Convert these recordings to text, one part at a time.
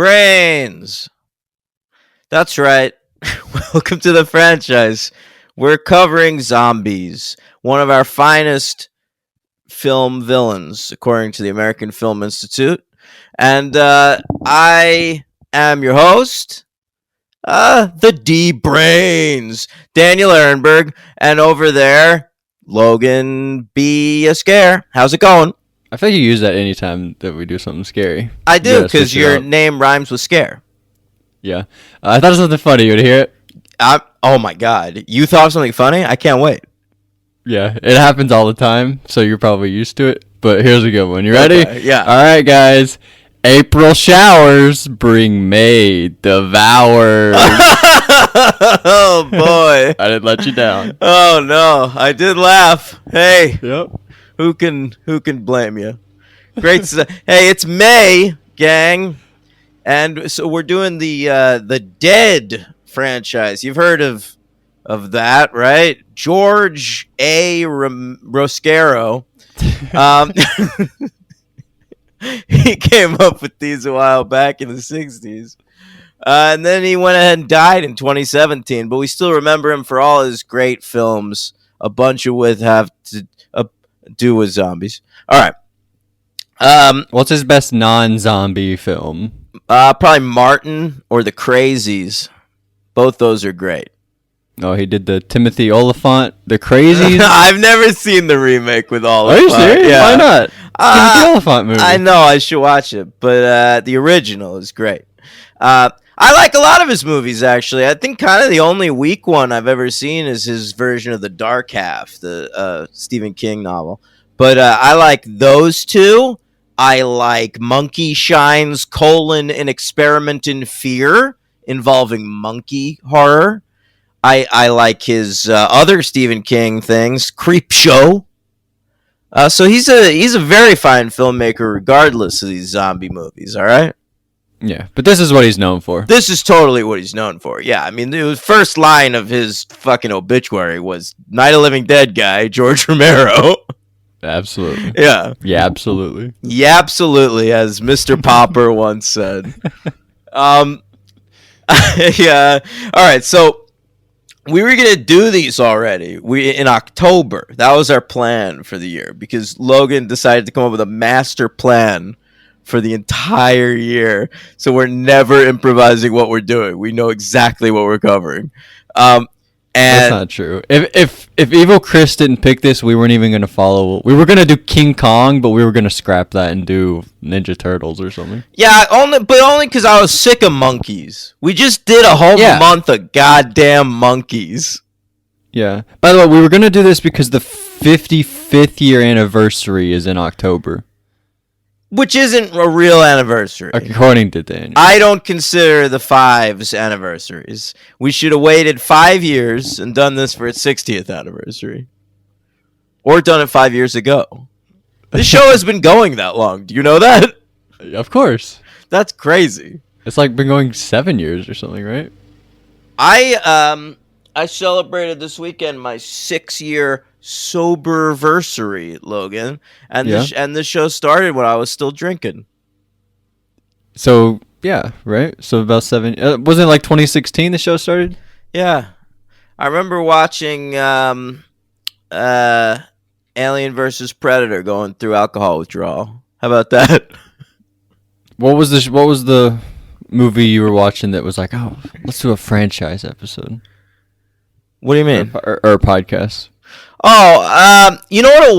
Brains. That's right. Welcome to the franchise. We're covering zombies, one of our finest film villains, according to the American Film Institute. And I am your host, the D Brains, Daniel Ehrenberg, and over there, Logan B. A Scare. How's it going? I feel like you use that anytime that we do something scary. I do, because your name rhymes with scare. Yeah. I thought it was something funny. You would hear it? Oh my god. You thought of something funny? I can't wait. Yeah. It happens all the time, so you're probably used to it. But here's a good one. You ready? Okay, yeah. All right, guys. April showers bring May devour. Oh boy. I didn't let you down. Oh no. I did laugh. Hey. Yep. Who can blame you? Great. Hey, it's May, gang, and so we're doing the Dead franchise. You've heard of that, right? George A. Roscaro. He came up with these a while back in the 60s. And then he went ahead and died in 2017, but we still remember him for all his great films, a bunch of which have to do with zombies. All right. What's his best non-zombie film? Probably Martin or The Crazies. Both those are great. Oh, he did the Timothy Oliphant, The Crazies. I've never seen the remake with Oliphant. Are you serious? Yeah. Why not? Timothy Oliphant movie. I know, I should watch it, but the original is great. I like a lot of his movies, actually. I think kind of the only weak one I've ever seen is his version of The Dark Half, the Stephen King novel. But I like those two. I like Monkey Shines, an experiment in fear involving monkey horror. I like his other Stephen King things, Creep Show. So he's a very fine filmmaker regardless of these zombie movies, all right? Yeah, but this is what he's known for. This is totally what he's known for. Yeah, I mean, the first line of his fucking obituary was Night of Living Dead guy, George Romero. Absolutely. Yeah. Yeah, absolutely. Yeah, absolutely, as Mr. Popper once said. Yeah. All right, so we were going to do these already. In October. That was our plan for the year because Logan decided to come up with a master plan for the entire year. So we're never improvising what we're doing. We know exactly what we're covering. And that's not true. If Evil Chris didn't pick this, we weren't even going to follow. We were going to do King Kong, but we were going to scrap that and do Ninja Turtles or something. Yeah, only because I was sick of monkeys. We just did a whole month of goddamn monkeys. Yeah. By the way, we were going to do this because the 55th year anniversary is in October. Which isn't a real anniversary. According to Daniel. I don't consider the fives anniversaries. We should have waited 5 years and done this for its 60th anniversary. Or done it 5 years ago. This show has been going that long. Do you know that? Of course. That's crazy. It's like been going 7 years or something, right? I celebrated this weekend my 6-year soberversary, Logan, and this show started when I was still drinking. So yeah, right. So about 7. Wasn't it like 2016 the show started? Yeah, I remember watching Alien versus Predator going through alcohol withdrawal. How about that? What was the movie you were watching that was like, oh, let's do a franchise episode? What do you mean? Or a podcast? Oh, you know what it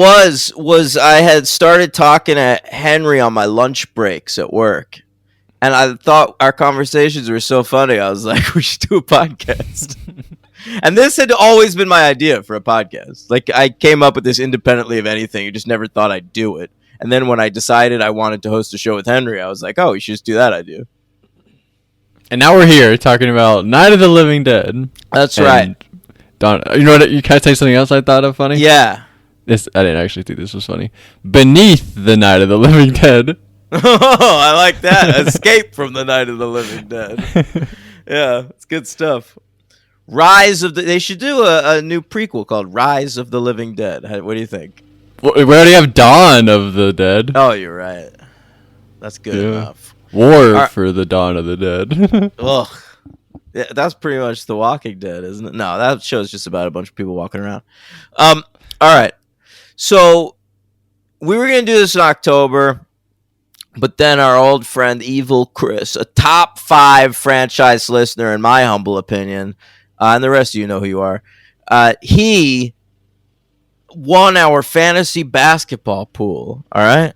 was I had started talking to Henry on my lunch breaks at work. And I thought our conversations were so funny. I was like, we should do a podcast. And this had always been my idea for a podcast. Like, I came up with this independently of anything. I just never thought I'd do it. And then when I decided I wanted to host a show with Henry, I was like, oh, we should just do that idea. And now we're here talking about Night of the Living Dead. That's right. You know what? You can I say something else I thought of funny? Yeah. I didn't actually think this was funny. Beneath the Night of the Living Dead. Oh, I like that. Escape from the Night of the Living Dead. Yeah, it's good stuff. They should do a new prequel called Rise of the Living Dead. What do you think? Well, we already have Dawn of the Dead. Oh, you're right. That's good enough. War for the Dawn of the Dead. Ugh. Yeah, that's pretty much The Walking Dead, isn't it? No, that show's just about a bunch of people walking around. All right. So we were gonna do this in October, but then our old friend Evil Chris, a top 5 franchise listener in my humble opinion, and the rest of you know who you are, he won our fantasy basketball pool. All right.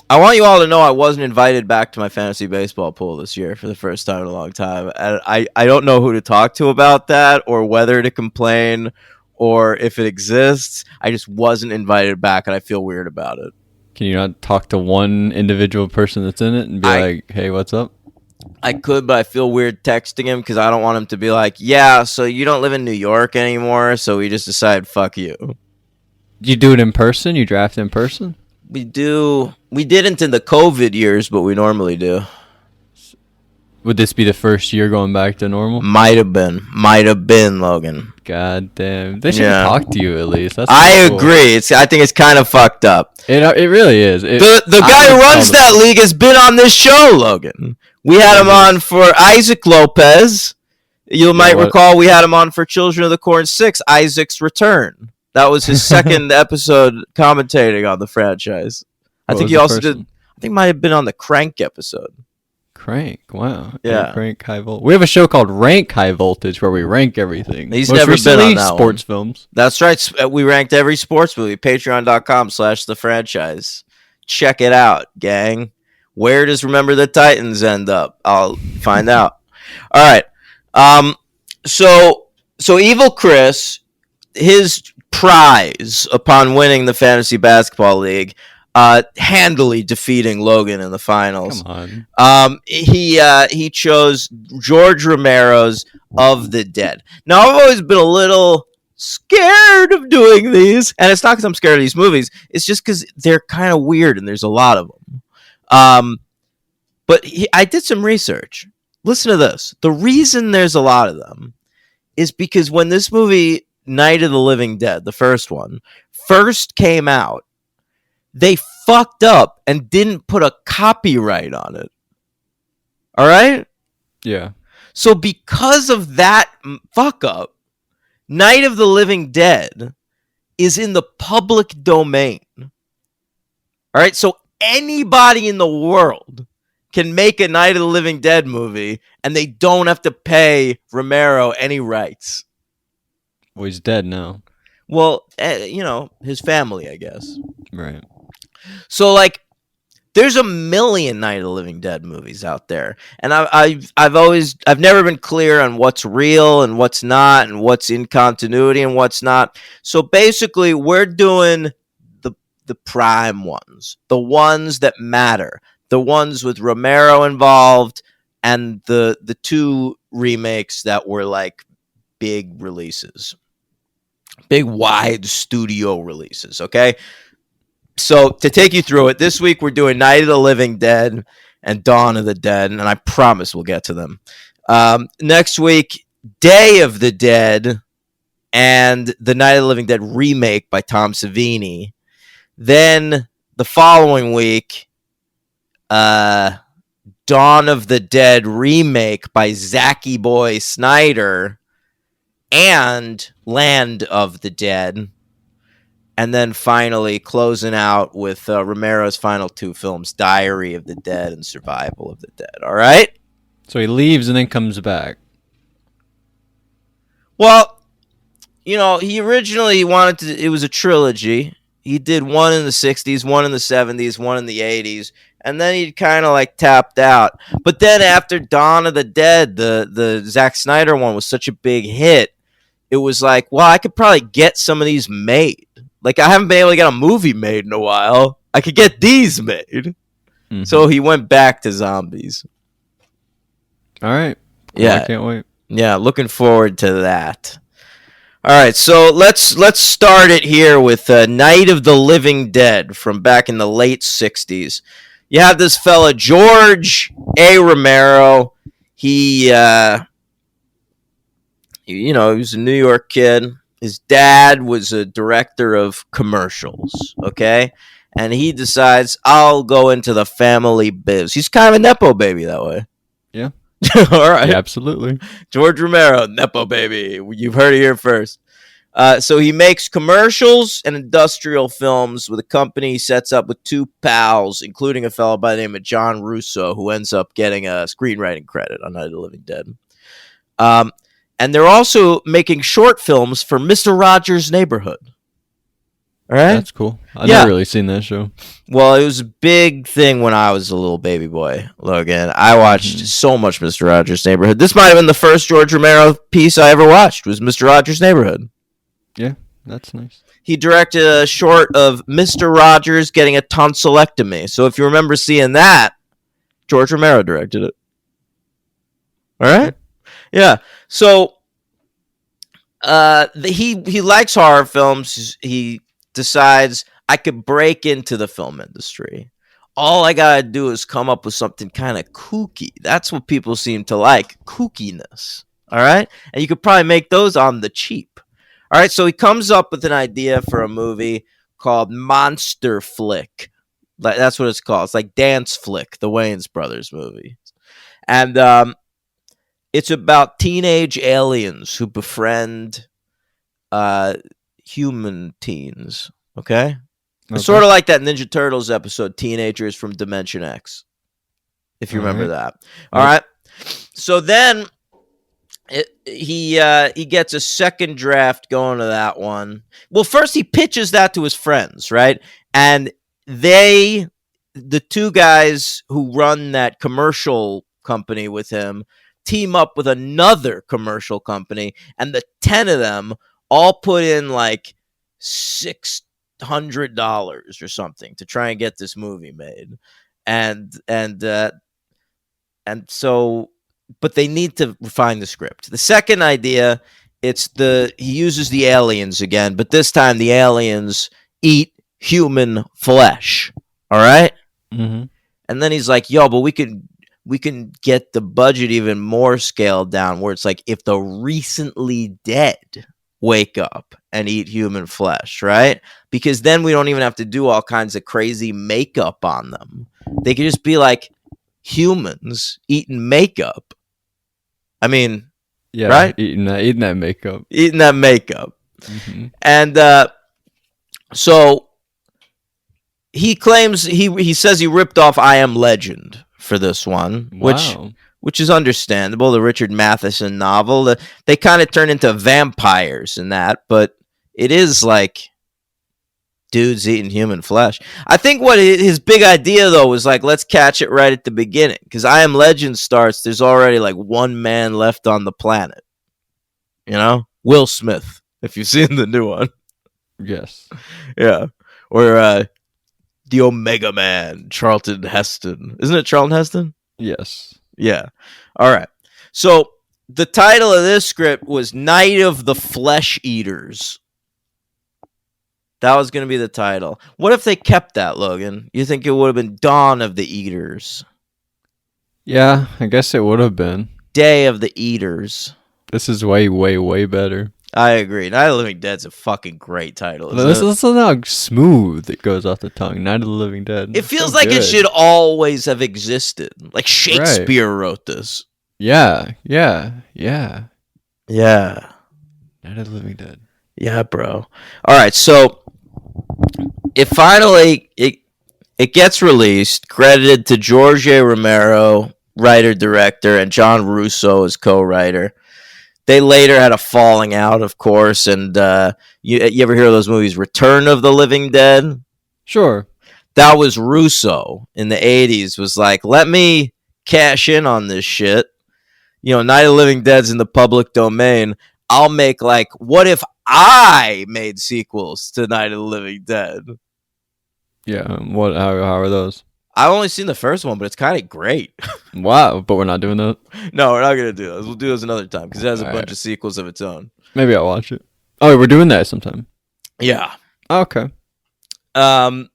I want you all to know I wasn't invited back to my fantasy baseball pool this year for the first time in a long time. And I don't know who to talk to about that or whether to complain or if it exists. I just wasn't invited back and I feel weird about it. Can you not talk to one individual person that's in it and be like, hey, what's up? I could, but I feel weird texting him because I don't want him to be like, yeah, so you don't live in New York anymore, so we just decided, fuck you. You do it in person? You draft in person? We do. We didn't in the COVID years, but we normally do. Would this be the first year going back to normal? Might have been, Logan. God damn. They should talk to you at least. That's I cool. agree. I think it's kind of fucked up. It really is. The guy who runs that league has been on this show, Logan. We had him on for Isaac Lopez. You might recall we had him on for Children of the Corn 6, Isaac's Return. That was his second episode commentating on the franchise. I think he also did. I think might have been on the Crank episode. Crank, wow. Yeah. Crank High Voltage. We have a show called Rank High Voltage where we rank everything. He's never been on that sports films. That's right. We ranked every sports movie. Patreon.com/thefranchise. Check it out, gang. Where does Remember the Titans end up? I'll find out. All right. So Evil Chris, his prize upon winning the Fantasy Basketball League, handily defeating Logan in the finals. Come on. He chose George Romero's Of the Dead. Now, I've always been a little scared of doing these, and it's not because I'm scared of these movies. It's just because they're kind of weird, and there's a lot of them. But I did some research. Listen to this. The reason there's a lot of them is because when this movie, Night of the Living Dead, the first one, first came out, they fucked up and didn't put a copyright on it. All right? Yeah. So because of that fuck up, Night of the Living Dead is in the public domain. All right? So anybody in the world can make a Night of the Living Dead movie and they don't have to pay Romero any rights. Well, he's dead now. Well, his family, I guess. Right. So, like, there's a million Night of the Living Dead movies out there, and I've never been clear on what's real and what's not, and what's in continuity and what's not. So basically, we're doing the prime ones, the ones that matter, the ones with Romero involved, and the 2 remakes that were like big releases, big wide studio releases. Okay. So to take you through it, this week we're doing Night of the Living Dead and Dawn of the Dead, and I promise we'll get to them. Next week, Day of the Dead and the Night of the Living Dead remake by Tom Savini. Then the following week, Dawn of the Dead remake by Zachy Boy Snyder and Land of the Dead. And then finally closing out with Romero's final 2 films, Diary of the Dead and Survival of the Dead. All right? So he leaves and then comes back. Well, he originally wanted to, it was a trilogy. He did one in the 60s, one in the 70s, one in the 80s, and then he kind of like tapped out. But then after Dawn of the Dead, the Zack Snyder one was such a big hit, it was like, well, I could probably get some of these made. Like, I haven't been able to get a movie made in a while. I could get these made. Mm-hmm. So he went back to zombies. All right. Cool. Yeah. I can't wait. Yeah, looking forward to that. All right, so let's start it here with Night of the Living Dead from back in the late 60s. You have this fella, George A. Romero. He was a New York kid. His dad was a director of commercials, okay? and he decides I'll go into the family biz. He's kind of a nepo baby that way. Yeah. All right. Yeah, absolutely. George Romero, nepo baby. You've heard it here first. So he makes commercials and industrial films with a company he sets up with two pals, including a fellow by the name of John Russo, who ends up getting a screenwriting credit on Night of the Living Dead. And they're also making short films for Mr. Rogers' Neighborhood. All right? That's cool. I've never really seen that show. Well, it was a big thing when I was a little baby boy, Logan. I watched so much Mr. Rogers' Neighborhood. This might have been the first George Romero piece I ever watched, was Mr. Rogers' Neighborhood. Yeah, that's nice. He directed a short of Mr. Rogers getting a tonsillectomy. So if you remember seeing that, George Romero directed it. All right? Yeah. So he likes horror films. He decides I could break into the film industry. All I gotta do is come up with something kind of kooky. That's what people seem to like, kookiness. All right? And you could probably make those on the cheap. All right, so he comes up with an idea for a movie called Monster Flick. That's what it's called. It's like Dance Flick, the Wayans Brothers movie. And it's about teenage aliens who befriend human teens. Okay? It's sort of like that Ninja Turtles episode, Teenagers from Dimension X. If you remember that. All right. So then he gets a second draft going to that one. Well, first he pitches that to his friends, right? And the two guys who run that commercial company with him, team up with another commercial company, and the 10 of them all put in like $600 or something to try and get this movie made. And so, but they need to refine the script. The second idea, he uses the aliens again, but this time the aliens eat human flesh. All right? Mm-hmm. And then he's like, yo, but we can get the budget even more scaled down, where it's like, if the recently dead wake up and eat human flesh, right? Because then we don't even have to do all kinds of crazy makeup on them. They could just be like humans eating makeup. I mean, yeah, right? Eating that makeup. Eating that makeup. Mm-hmm. And so he claims, he says he ripped off I Am Legend for this one, which is understandable. The Richard Matheson novel, they kind of turn into vampires in that, but it is like dudes eating human flesh. I think what his big idea though was like, let's catch it right at the beginning, because I Am Legend starts, there's already like one man left on the planet. You know, Will Smith, if you've seen the new one. Yes. Yeah. Or the Omega Man, Charlton Heston. Isn't it Charlton Heston? Yes. Yeah. All right. So the title of this script was Night of the Flesh Eaters. That was going to be the title. What if they kept that, Logan? You think it would have been Dawn of the Eaters? Yeah, I guess it would have been. Day of the Eaters. This is way, way, way better. I agree. Night of the Living Dead's a fucking great title. Listen how smooth it goes off the tongue. Night of the Living Dead. It feels like it should always have existed. Like Shakespeare wrote this. Yeah. Yeah. Night of the Living Dead. Yeah, bro. All right, so it finally it gets released, credited to George A. Romero, writer director, and John Russo as co-writer. They later had a falling out, of course, and you ever hear of those movies, Return of the Living Dead? Sure. That was Russo in the 80s, was like, let me cash in on this shit. You know, Night of the Living Dead's in the public domain. I'll make like, what if I made sequels to Night of the Living Dead? Yeah, how are those? I've only seen the first one, but it's kind of great. Wow, but we're not doing that? No, we're not going to do those. We'll do those another time, because it has a All bunch right. of sequels of its own. Maybe I'll watch it. Oh, we're doing that sometime. Yeah. Okay. But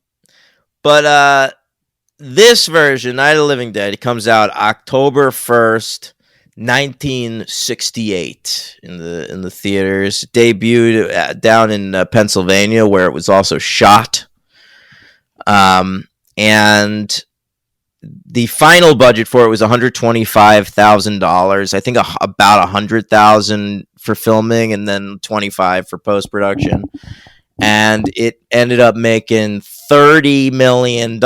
this version, Night of the Living Dead, comes out October 1st, 1968 in the theaters. Debuted down in Pennsylvania, where it was also shot. And the final budget for it was $125,000. I think about $100,000 for filming, and then 25 for post production. And it ended up making $30 million at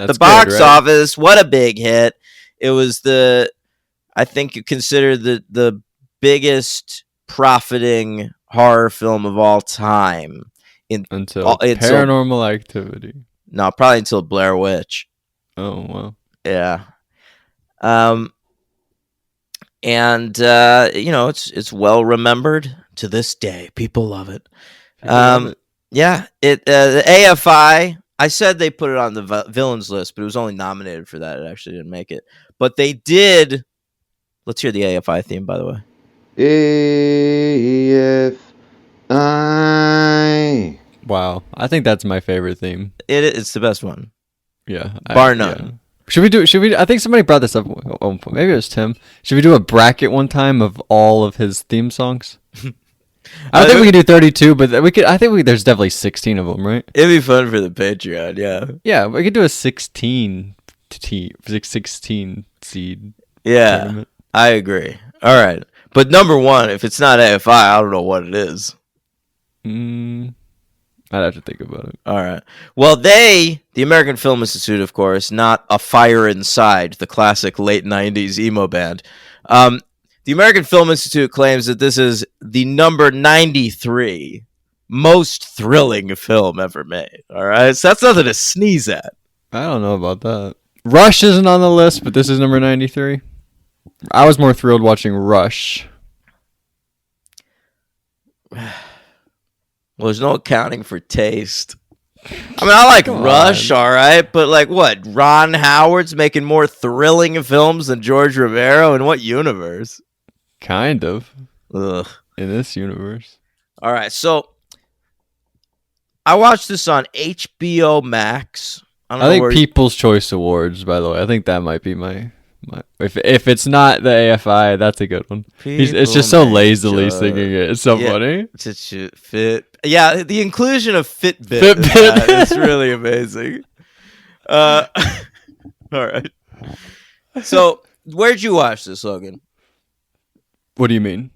the box right? office. What a big hit! It was I think you consider the biggest profiting horror film of all time. Until Paranormal Activity. No, probably until Blair Witch. Oh wow. Yeah. And it's well remembered to this day. People love it. Yeah, the AFI. I said they put it on the villains list, but it was only nominated for that. It actually didn't make it, but they did. Let's hear the AFI theme, by the way. AFI. Wow, I think that's my favorite theme. It's the best one. Yeah, bar none. Yeah. Should we? I think somebody brought this up. Oh, maybe it was Tim. Should we do a bracket one time of all of his theme songs? I don't think we could do 32, but we could. I think there's definitely 16 of them, right? It'd be fun for the Patreon, yeah. Yeah, we could do a 16 seed. Yeah, tournament. I agree. All right, but number one, if it's not AFI, I don't know what it is. I'd have to think about it. All right. Well, the American Film Institute, of course, not A Fire Inside, the classic late 90s emo band. The American Film Institute claims that this is the number 93 most thrilling film ever made. All right. So that's nothing to sneeze at. I don't know about that. Rush isn't on the list, but this is number 93. I was more thrilled watching Rush. Well, there's no accounting for taste. I mean, I like Rush, all right, but like what? Ron Howard's making more thrilling films than George Romero? In what universe? Kind of. Ugh. In this universe. All right, so I watched this on HBO Max. I think People's Choice Awards, by the way. I think that might be my if it's not the AFI, that's a good one. It's just so lazily singing it. It's so funny. Yeah, the inclusion of Fitbit. It's really amazing. All right. So, where'd you watch this, Logan? What do you mean?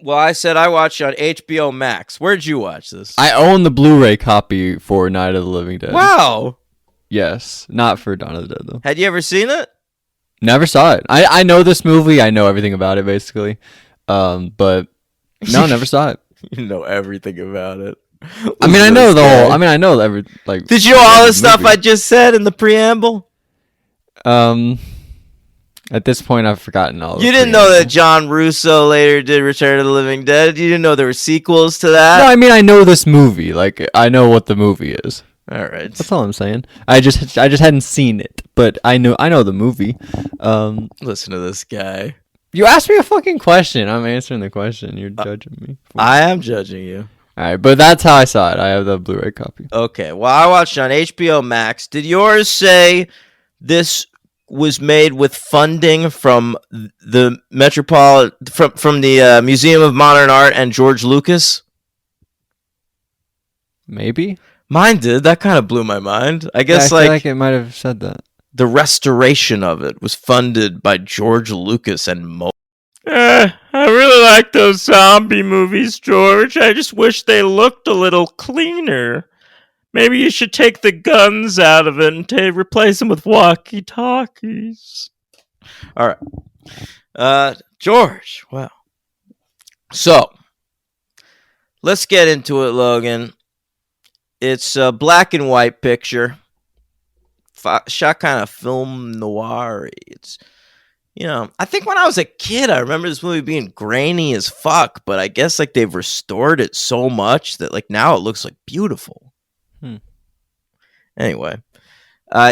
Well, I said I watched it on HBO Max. Where'd you watch this? I own the Blu-ray copy for Night of the Living Dead. Wow. Yes, not for Dawn of the Dead though. Had you ever seen it? Never saw it. I know this movie. I know everything about it basically. But no, never saw it. You know everything about it. I mean, I know the whole. I mean, I know every like. Did you know all the stuff I just said in the preamble? At this point, I've forgotten all. You didn't know that John Russo later did Return of the Living Dead. You didn't know there were sequels to that. No, I mean I know this movie. Like I know what the movie is. All right, that's all I'm saying. I just hadn't seen it, but I know the movie. Listen to this guy. You asked me a fucking question. I'm answering the question. You're judging me. I am judging you. All right, but that's how I saw it. I have the Blu-ray copy. Okay. Well, I watched it on HBO Max. Did yours say this was made with funding from the from the Museum of Modern Art and George Lucas? Maybe. Mine did. That kind of blew my mind. I guess I feel like it might have said that. The restoration of it was funded by George Lucas and I really like those zombie movies, George. I just wish they looked a little cleaner. Maybe you should take the guns out of it and replace them with walkie-talkies. All right. George, wow. So, let's get into it, Logan. It's a black and white picture. Shot kind of film noir. It's, I think when I was a kid, I remember this movie being grainy as fuck, but I guess like they've restored it so much that like now it looks like beautiful. Anyway,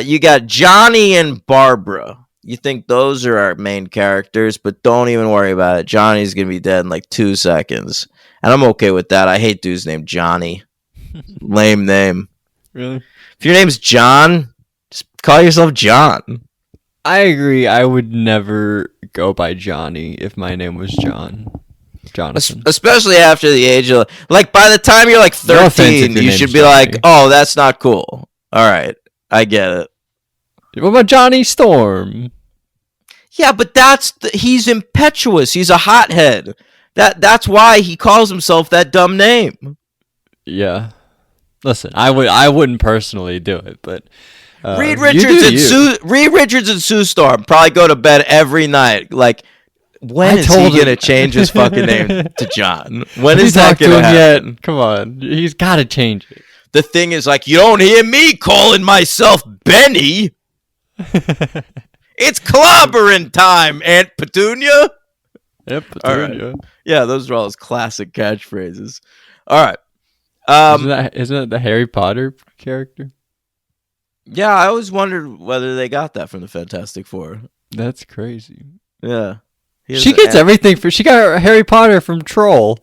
you got Johnny and Barbara. You think those are our main characters, but don't even worry about it. Johnny's going to be dead in like 2 seconds. And I'm okay with that. I hate dudes named Johnny. Lame name. Really? If your name's John, just call yourself John. I agree. I would never go by Johnny if my name was John. Jonathan. Especially after the age of, like, by the time you're like No offense if 13, your you name's should be Johnny. like, oh, that's not cool. All right, I get it. What about Johnny Storm? Yeah, but he's impetuous. He's a hothead. That's why he calls himself that dumb name. Yeah. Listen, I wouldn't personally do it, but Reed you Richards do and you. Reed Richards and Sue Storm probably go to bed every night. Like, when I is he told him- gonna change his fucking name to John? When Have you is that talked to gonna him happen? yet? Come on, he's got to change it. The thing is, like, you don't hear me calling myself Benny. It's clobbering time, Aunt Petunia. Yep. All right. Yeah, those are all his classic catchphrases. All right. Isn't that the Harry Potter character? Yeah, I always wondered whether they got that from the Fantastic Four. That's crazy. Yeah. She gets everything she got Harry Potter from Troll.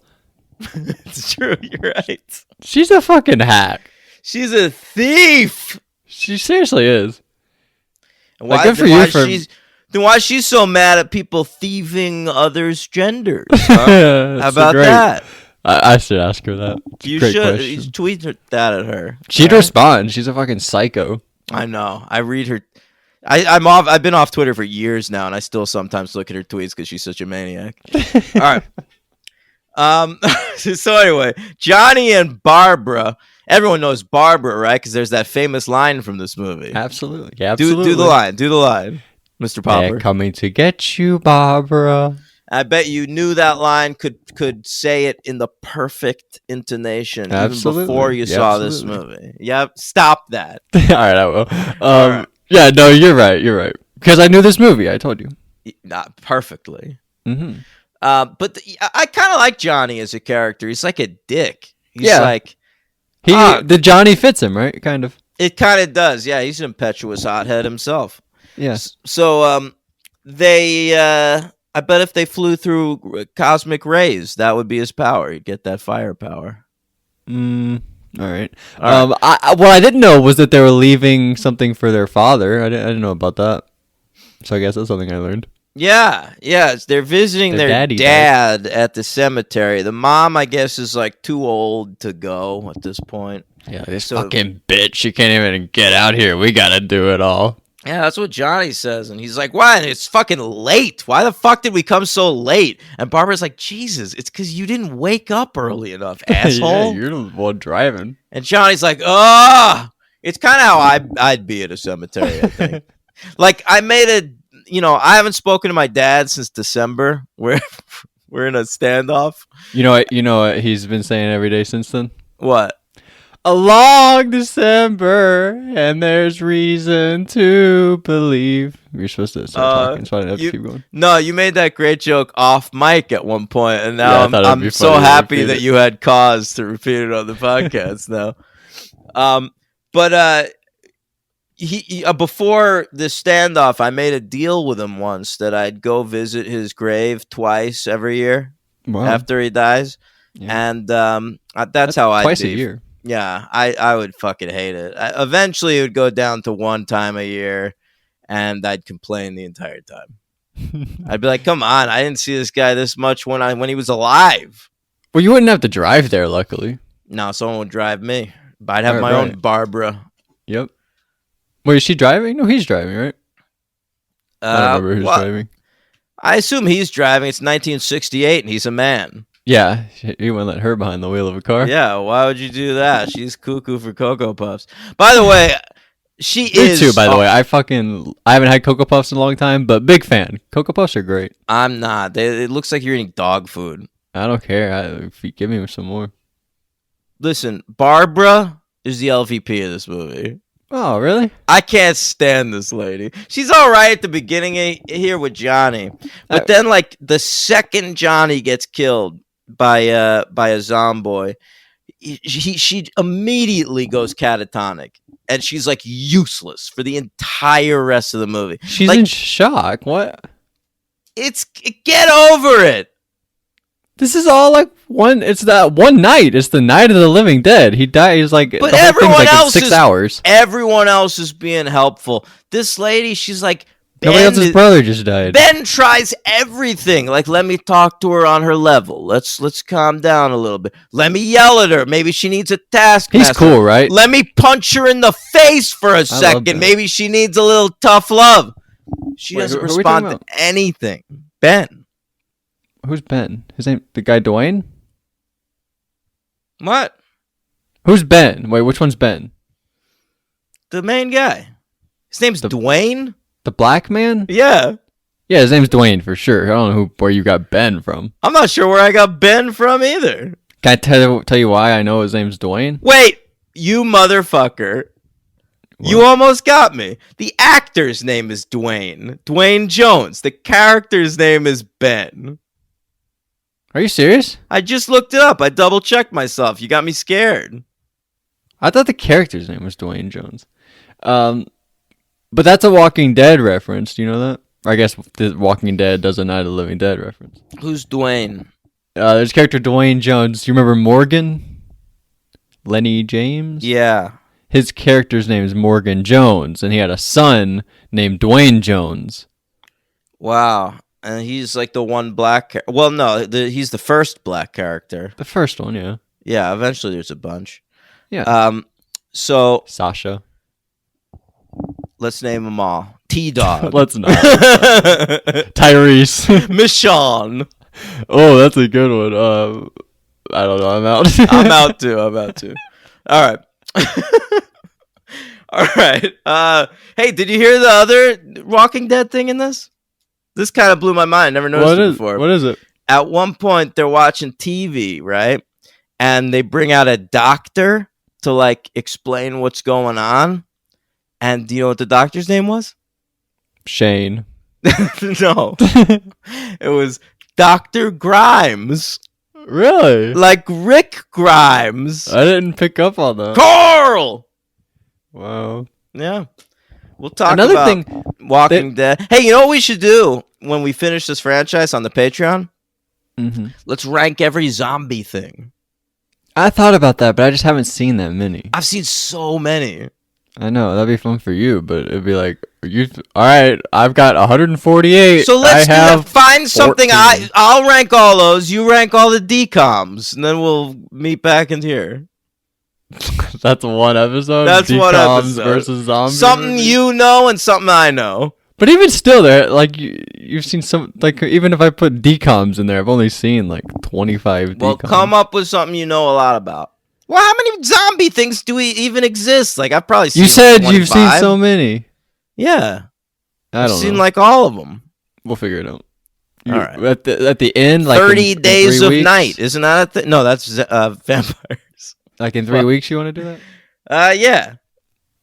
It's true. You're right. She's a fucking hack. She's a thief. She seriously is. And Like, good for you for- then why is she so mad at people thieving others' genders? Huh? How about that? I should ask her that. It's a You great should question. tweet that at her. She'd All right? respond. She's a fucking psycho. I know. I read her. I'm off. I've been off Twitter for years now, and I still sometimes look at her tweets because she's such a maniac. All right. So anyway, Johnny and Barbara. Everyone knows Barbara, right? Because there's that famous line from this movie. Absolutely. Yeah, absolutely. Do the line. Do the line, Mr. Popper. They're coming to get you, Barbara. I bet you knew that line. Could say it in the perfect intonation Absolutely. even before you Yeah, saw absolutely. this movie. Yep. Stop that. All right, I will. All right. Yeah, no, you're right. You're right. Because I knew this movie. I told you. Not perfectly. Mm-hmm. But I kind of like Johnny as a character. He's like a dick. He's Yeah. like, The Johnny fits him, right? Kind of. it kind of does. Yeah, he's an impetuous hothead himself. Yeah. So I bet if they flew through cosmic rays, that would be his power. He'd get that firepower. All right. All What I didn't know was that they were leaving something for their father. I didn't know about that. So I guess that's something I learned. Yeah. They're visiting Their their daddy dad at the cemetery. The mom, I guess, is like too old to go at this point. Yeah, this So- fucking bitch. She can't even get out here. We gotta do it all. Yeah, that's what Johnny says. And he's like, why? And it's fucking late. Why the fuck did we come so late? And Barbara's like, Jesus, it's because you didn't wake up early enough, asshole. Yeah, you're the one driving. And Johnny's like, it's kind of how I'd be at a cemetery, I think. Like, I haven't spoken to my dad since December. We're in a standoff. You know what he's been saying every day since then? What? A long December, and there's reason to believe. You're supposed to start talking, so I didn't have to keep going. No, you made that great joke off mic at one point, and Yeah, now I thought it'd be I'm so funny to happy repeat that it. you had cause to repeat it on the podcast now. He before this standoff, I made a deal with him once that I'd go visit his grave twice every year Wow. after he dies, Yeah. and that's how I twice a year. Yeah, I would fucking hate it. Eventually, it would go down to one time a year, and I'd complain the entire time. I'd be like, "Come on, I didn't see this guy this much when he was alive." Well, you wouldn't have to drive there, luckily. No, someone would drive me. But I'd have Right, my own right. Barbara. Yep. Wait, is she driving? No, he's driving, right? I don't remember who's well, driving. I assume he's driving. It's 1968, and he's a man. Yeah, you wouldn't let her behind the wheel of a car. Yeah, why would you do that? She's cuckoo for Cocoa Puffs. By the way, she Me is. too, by the way. I haven't had Cocoa Puffs in a long time, but big fan. Cocoa Puffs are great. I'm not. It looks like you're eating dog food. I don't care. If you give me some more. Listen, Barbara is the LVP of this movie. Oh, really? I can't stand this lady. She's all right at the beginning here with Johnny, but then like the second Johnny gets killed by a zomboy, she immediately goes catatonic, and she's like useless for the entire rest of the movie. She's Like, in shock. What? Get over it. This is all like it's that one night. It's the night of the living dead. He died. He's like, But the whole thing's everyone like in else 6 is- hours. Everyone else is being helpful. This lady, she's like Nobody else's is- brother just died. Ben tries everything. Like, let me talk to her on her level. Let's calm down a little bit. Let me yell at her. Maybe she needs a task. He's cool, right? Let me punch her in the face for a love second. Ben. Maybe she needs a little tough love. She Wait, doesn't who are we respond talking to anything. Ben. Who's Ben? His name, the guy Dwayne? What? Who's Ben? Wait, which one's Ben? The main guy. His name's Dwayne? The black man? Yeah. Yeah, his name's Dwayne for sure. I don't know where you got Ben from. I'm not sure where I got Ben from either. Can I tell you why I know his name's Dwayne? Wait, you motherfucker. You almost got me. The actor's name is Dwayne. Dwayne Jones. The character's name is Ben. Are you serious? I just looked it up. I double checked myself. You got me scared. I thought the character's name was Dwayne Jones. But that's a Walking Dead reference. Do you know that? Or I guess the Walking Dead does a Night of the Living Dead reference. Who's Dwayne? There's character Dwayne Jones. Do you remember Morgan? Lenny James? Yeah. His character's name is Morgan Jones, and he had a son named Dwayne Jones. Wow. And he's like the one black... Well, no, he's the first black character. The first one, yeah. Yeah, eventually there's a bunch. Yeah. So Sasha. let's name them all. T-Dog. Let's not. Tyrese. Michonne. Oh, that's a good one. I don't know. I'm out. I'm out too. All right. All right. Hey, did you hear the other Walking Dead thing in this? This kind of blew my mind. Never noticed it before. What is it? At one point, they're watching TV, right? And they bring out a doctor to like explain what's going on. And do you know what the doctor's name was? Shane. No. It was Dr. Grimes. Really? Like Rick Grimes. I didn't pick up on that. Carl! Wow. Yeah. We'll talk Another about thing, Walking Dead. Hey, you know what we should do when we finish this franchise on the Patreon? Mm-hmm. Let's rank every zombie thing. I thought about that, but I just haven't seen that many. I've seen so many. I know that'd be fun for you, but it'd be like, all right, I've got 148. So let's do that. Find something. 14. I'll rank all those. You rank all the decoms, and then we'll meet back in here. That's one episode. That's one Decoms episode versus zombies. Something you know and something I know. But even still, there, like you've seen some, like even if I put decoms in there, I've only seen like 25 decoms. Well, come up with something you know a lot about. Well, how many zombie things do we even exist? Like I've probably seen. You said like you've seen 25. so many. Yeah, I've seen like all of them. We'll figure it out. All right. At the end, like 30 in Days 3 of weeks? Night, isn't that a thing? No, that's vampires. Like in 3 weeks, you want to do that? Yeah.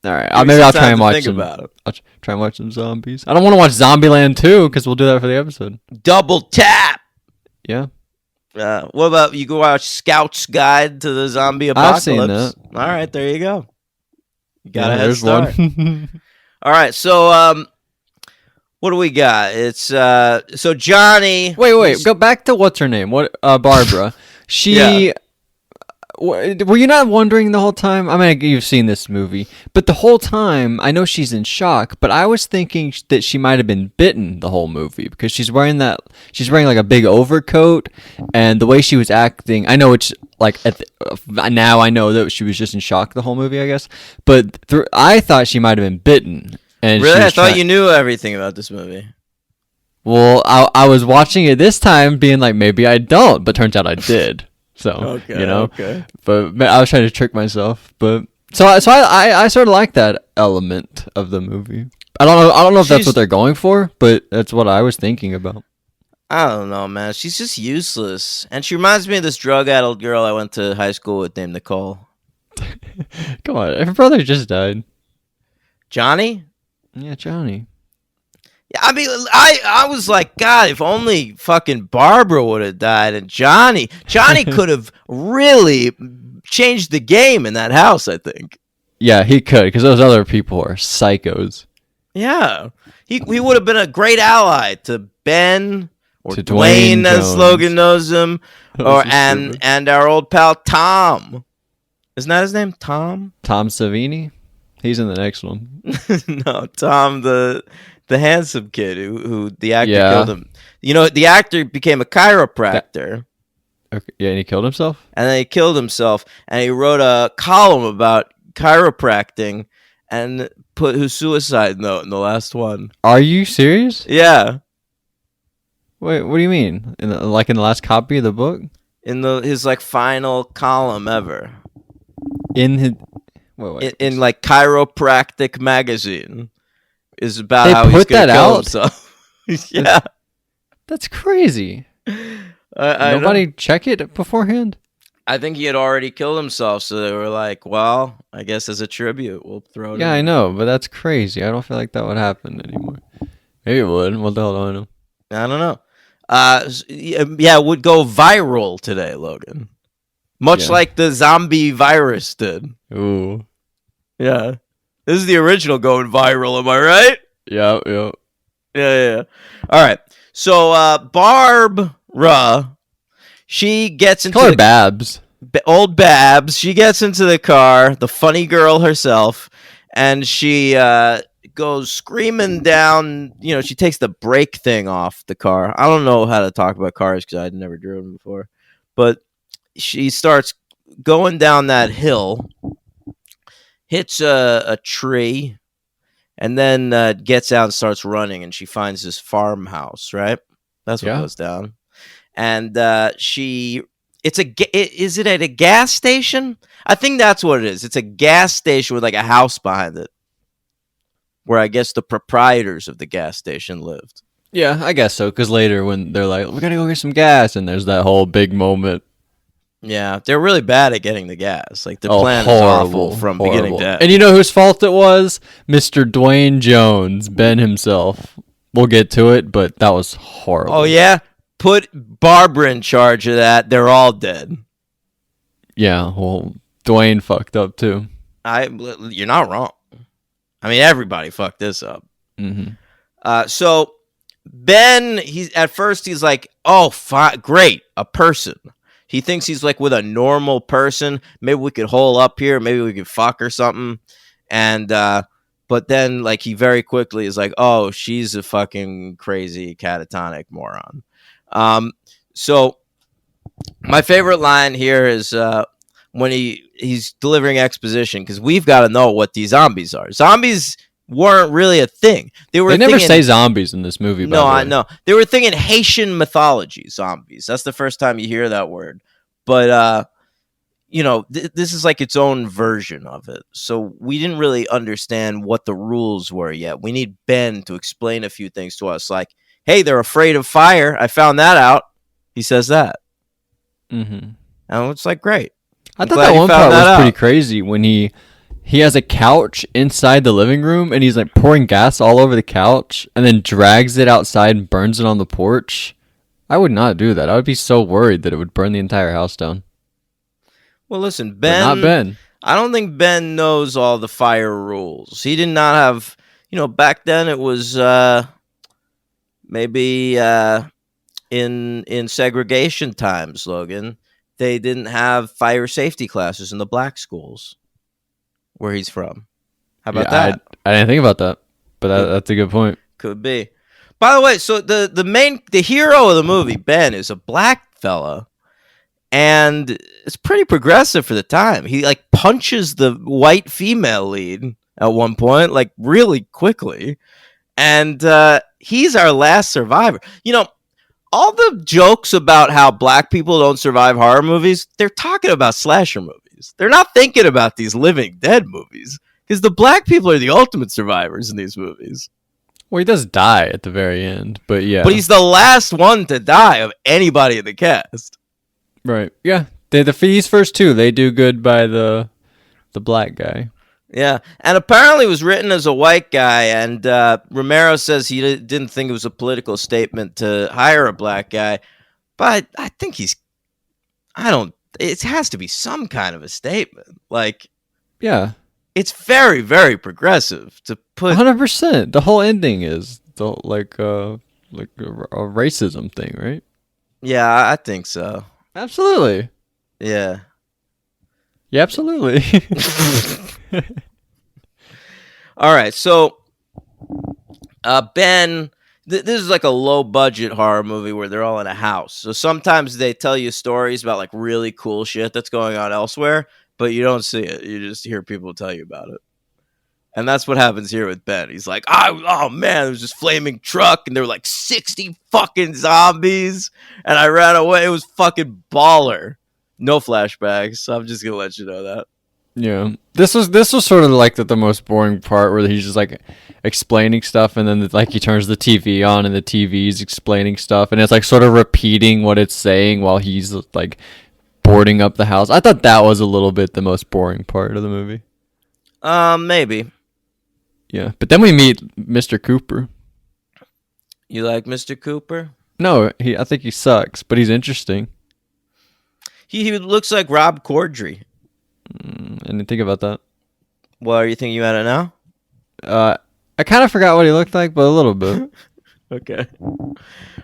All right. Give me Maybe some I'll time try and to watch think some. about it. I'll try and watch some zombies. I don't want to watch Zombieland 2 because we'll do that for the episode. Double Tap. Yeah. What about you go watch Scout's Guide to the Zombie I've Apocalypse? seen that. All right, there you go. You got a head there's start. one. All right, so what do we got? It's so Johnny. Wait. Go back to what's her name? What Barbara? She. Yeah. Were you not wondering the whole time? I mean, you've seen this movie, but the whole time, I know she's in shock, but I was thinking that she might have been bitten the whole movie because she's wearing like a big overcoat, and the way she was acting, I know it's like now I know that she was just in shock the whole movie, I guess, but I thought she might have been bitten. And Really, I thought you knew everything about this movie. Well, I was watching it this time, being like, maybe I don't, but turns out I did. So Okay, you know, okay. But I was trying to trick myself. But so I sort of like that element of the movie. I don't know if that's what they're going for, but that's what I was thinking about. I don't know, man. She's just useless, and she reminds me of this drug-addled girl I went to high school with named Nicole. Come on, her brother just died. Johnny? Yeah, Johnny. Yeah, I mean, I was like, God, if only fucking Barbara would have died, and Johnny could have really changed the game in that house, I think. Yeah, he could, because those other people are psychos. Yeah, he would have been a great ally to Ben or To Dwayne, Dwayne as Jones. Logan knows him, That or was so stupid. and our old pal Tom. Isn't that his name, Tom? Tom Savini, he's in the next one. No, Tom the the handsome kid who the actor Yeah. killed him. The actor became a chiropractor. Okay. Yeah, and he killed himself. And then he killed himself, and he wrote a column about chiropracting and put his suicide note in the last one. Are you serious? Yeah, Wait, what do you mean? In the last copy of the book? in his like final column ever In his wait. in like Chiropractic magazine is about They how he's put gonna that kill out? himself. Yeah, That's crazy. I know. Nobody check it beforehand. I think he had already killed himself, so they were like, "Well, I guess as a tribute, we'll throw it." Yeah, I in. know, but that's crazy. I don't feel like that would happen anymore. Maybe it would. What the hell do I know? I don't know. Yeah, it would go viral today, Logan. Much Yeah. like the zombie virus did. Ooh. Yeah. This is the original going viral, am I right? Yeah. Yeah. All right. So, Barbara, she gets into Call her Babs. old Babs. She gets into the car, the funny girl herself, and she goes screaming down. She takes the brake thing off the car. I don't know how to talk about cars because I'd never driven before, but she starts going down that hill, hits a tree, and then gets out and starts running, and she finds this farmhouse, right? That's what Yeah. goes down. And is it at a gas station? I think that's what it is. It's a gas station with like a house behind it, where I guess the proprietors of the gas station lived. Yeah, I guess so. Because later, when they're like, "We're gonna go get some gas," and there's that whole big moment. Yeah, they're really bad at getting the gas. Like, the Oh, plan is horrible, awful from horrible. beginning to end. And you know whose fault it was? Mr. Dwayne Jones, Ben himself. We'll get to it, but that was horrible. Oh, yeah? Put Barbara in charge of that. They're all dead. Yeah, well, Dwayne fucked up too. You're not wrong. I mean, everybody fucked this up. Mm-hmm. So Ben, at first he's like, "Oh, great, a person." He thinks he's like with a normal person. Maybe we could hole up here. Maybe we could fuck or something. And but then like he very quickly is like, "Oh, she's a fucking crazy catatonic moron." So my favorite line here is when he's delivering exposition, because we've got to know what these zombies are. Zombies weren't really a thing. They never say zombies in this movie. No, I know. They were thinking Haitian mythology zombies. That's the first time you hear that word. But this is like its own version of it. So we didn't really understand what the rules were yet. We need Ben to explain a few things to us. Like, hey, they're afraid of fire. I found that out. He says that. Mm-hmm. And it's like, great. I I'm thought glad that you one found part that was pretty out. crazy when he has a couch inside the living room and he's like pouring gas all over the couch and then drags it outside and burns it on the porch. I would not do that. I would be so worried that it would burn the entire house down. Well, listen, But Ben. not Ben. I don't think Ben knows all the fire rules. He did not have, back then it was maybe in segregation times, Logan, they didn't have fire safety classes in the black schools where he's from. How about that? I didn't think about that, but that's a good point. Could be. By the way, so the hero of the movie, Ben, is a black fella, and it's pretty progressive for the time. He like punches the white female lead at one point, like really quickly, and he's our last survivor. All the jokes about how black people don't survive horror movies, they're talking about slasher movies. They're not thinking about these Living Dead movies, because the black people are the ultimate survivors in these movies. Well, he does die at the very end, but yeah. But he's the last one to die of anybody in the cast. right. Yeah, these first two, they do good by the black guy. Yeah, and apparently it was written as a white guy, and Romero says he didn't think it was a political statement to hire a black guy, but I think it has to be some kind of a statement. Like, Yeah, it's very, very progressive to put. 100%. The whole ending is like a racism thing, right? Yeah, I think so. Absolutely. Yeah. Yeah, absolutely. All right, so Ben, this is like a low budget horror movie where they're all in a house. So sometimes they tell you stories about like really cool shit that's going on elsewhere, but you don't see it. You just hear people tell you about it. And that's what happens here with Ben. He's like, oh man, there was this flaming truck and there were like 60 fucking zombies and I ran away. It was fucking baller. No flashbacks. So I'm just going to let you know that. Yeah, this was sort of like the most boring part where he's just like explaining stuff, and then like he turns the TV on, and the TV's explaining stuff, and it's like sort of repeating what it's saying while he's like boarding up the house. I thought that was a little bit the most boring part of the movie. Maybe. Yeah, but then we meet Mr. Cooper. You like Mr. Cooper? No, I think he sucks, but he's interesting. He looks like Rob Corddry. I didn't think about that. What are you thinking about it now? I kind of forgot what he looked like, but a little bit. Okay. All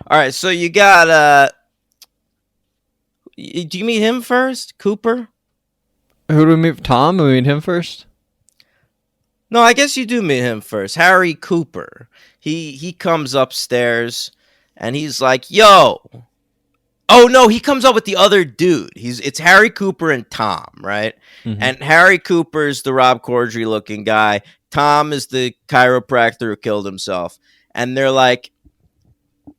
right, so you got do you meet him first, Cooper? Who do we meet? Tom? Do we meet him first? No, I guess you do meet him first. Harry Cooper. He comes upstairs and he's like, "Yo." Oh no, he comes up with the other dude. It's Harry Cooper and Tom, right? Mm-hmm. And Harry Cooper's the Rob Corddry looking guy. Tom is the chiropractor who killed himself. And they're like,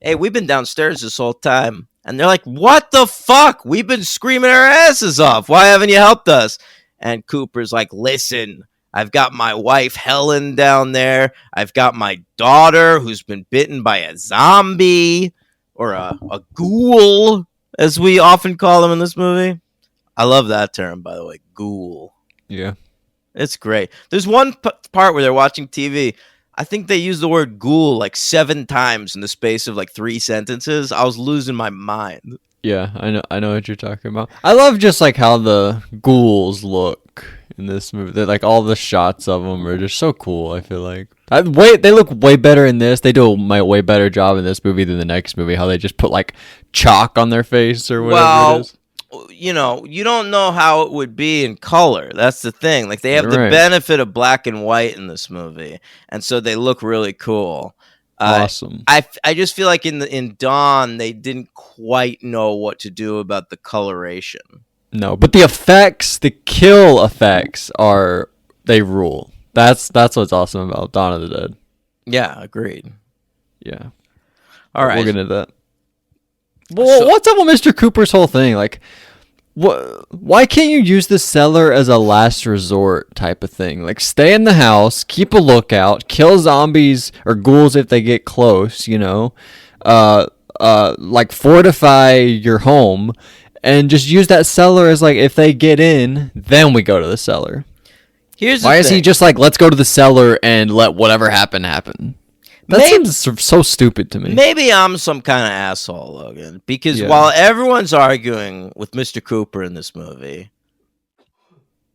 "Hey, we've been downstairs this whole time." And they're like, "What the fuck? We've been screaming our asses off. Why haven't you helped us?" And Cooper's like, "Listen, I've got my wife Helen down there. I've got my daughter who's been bitten by a zombie. Or a ghoul, as we often call them in this movie." I love that term, by the way, ghoul. Yeah. It's great. There's one part where they're watching TV. I think they use the word ghoul like 7 times in the space of like 3 sentences. I was losing my mind. Yeah, I know what you're talking about. I love just like how the ghouls look in this movie. They're, like all the shots of them are just so cool. I feel like they look way better in this. They do a way better job in this movie than the next movie. How they just put like chalk on their face or whatever it is. You know, you don't know how it would be in color. That's the thing. Like they have the benefit of black and white in this movie, and so they look really cool. Awesome. I just feel like in Dawn they didn't quite know what to do about the coloration. No, but the effects, the kill effects they rule. That's what's awesome about Dawn of the Dead. Yeah, agreed. Yeah. All right. We'll get into that. Well, what's up with Mr. Cooper's whole thing? Like, why can't you use the cellar as a last resort type of thing? Like, stay in the house, keep a lookout, kill zombies or ghouls if they get close, you know? Like, fortify your home and just use that cellar as, like, if they get in, then we go to the cellar. Why is he just like, let's go to the cellar and let whatever happen? That seems so stupid to me. Maybe I'm some kind of asshole, Logan, because while everyone's arguing with Mr. Cooper in this movie,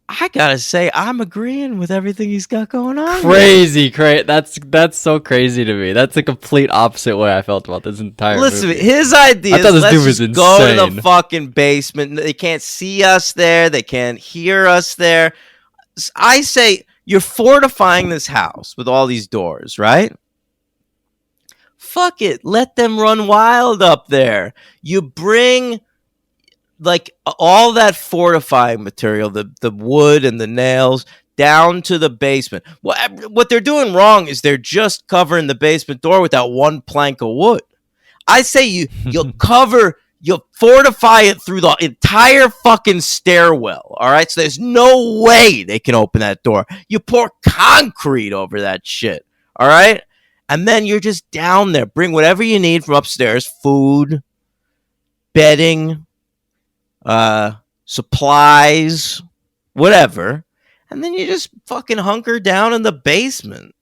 I gotta say I'm agreeing with everything he's got going on. Crazy. That's so crazy to me. That's the complete opposite way I felt about this entire movie. Listen, his idea is let's just go to the fucking basement. They can't see us there. They can't hear us there. I say you're fortifying this house with all these doors, right? Fuck it. Let them run wild up there. You bring like all that fortifying material, the wood and the nails, down to the basement. What they're doing wrong is they're just covering the basement door with that one plank of wood. I say you'll fortify it through the entire fucking stairwell, all right? So there's no way they can open that door. You pour concrete over that shit, all right? And then you're just down there. Bring whatever you need from upstairs. Food, bedding, supplies, whatever. And then you just fucking hunker down in the basement.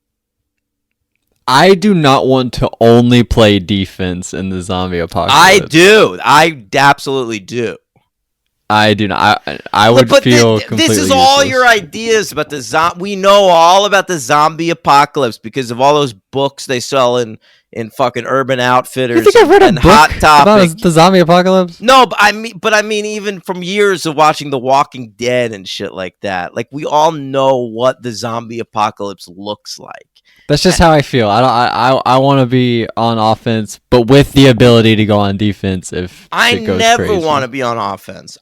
I do not want to only play defense in the zombie apocalypse. I do. I absolutely do. I do not. I would feel completely this is all your ideas about the zombie. We know all about the zombie apocalypse because of all those books they sell in fucking Urban Outfitters. You think I've read a book Hot Topic about the zombie apocalypse? No, but I mean, even from years of watching The Walking Dead and shit like that. Like we all know what the zombie apocalypse looks like. That's just how I feel. I don't. I want to be on offense, but with the ability to go on defense if I shit goes never crazy. want to be on offense.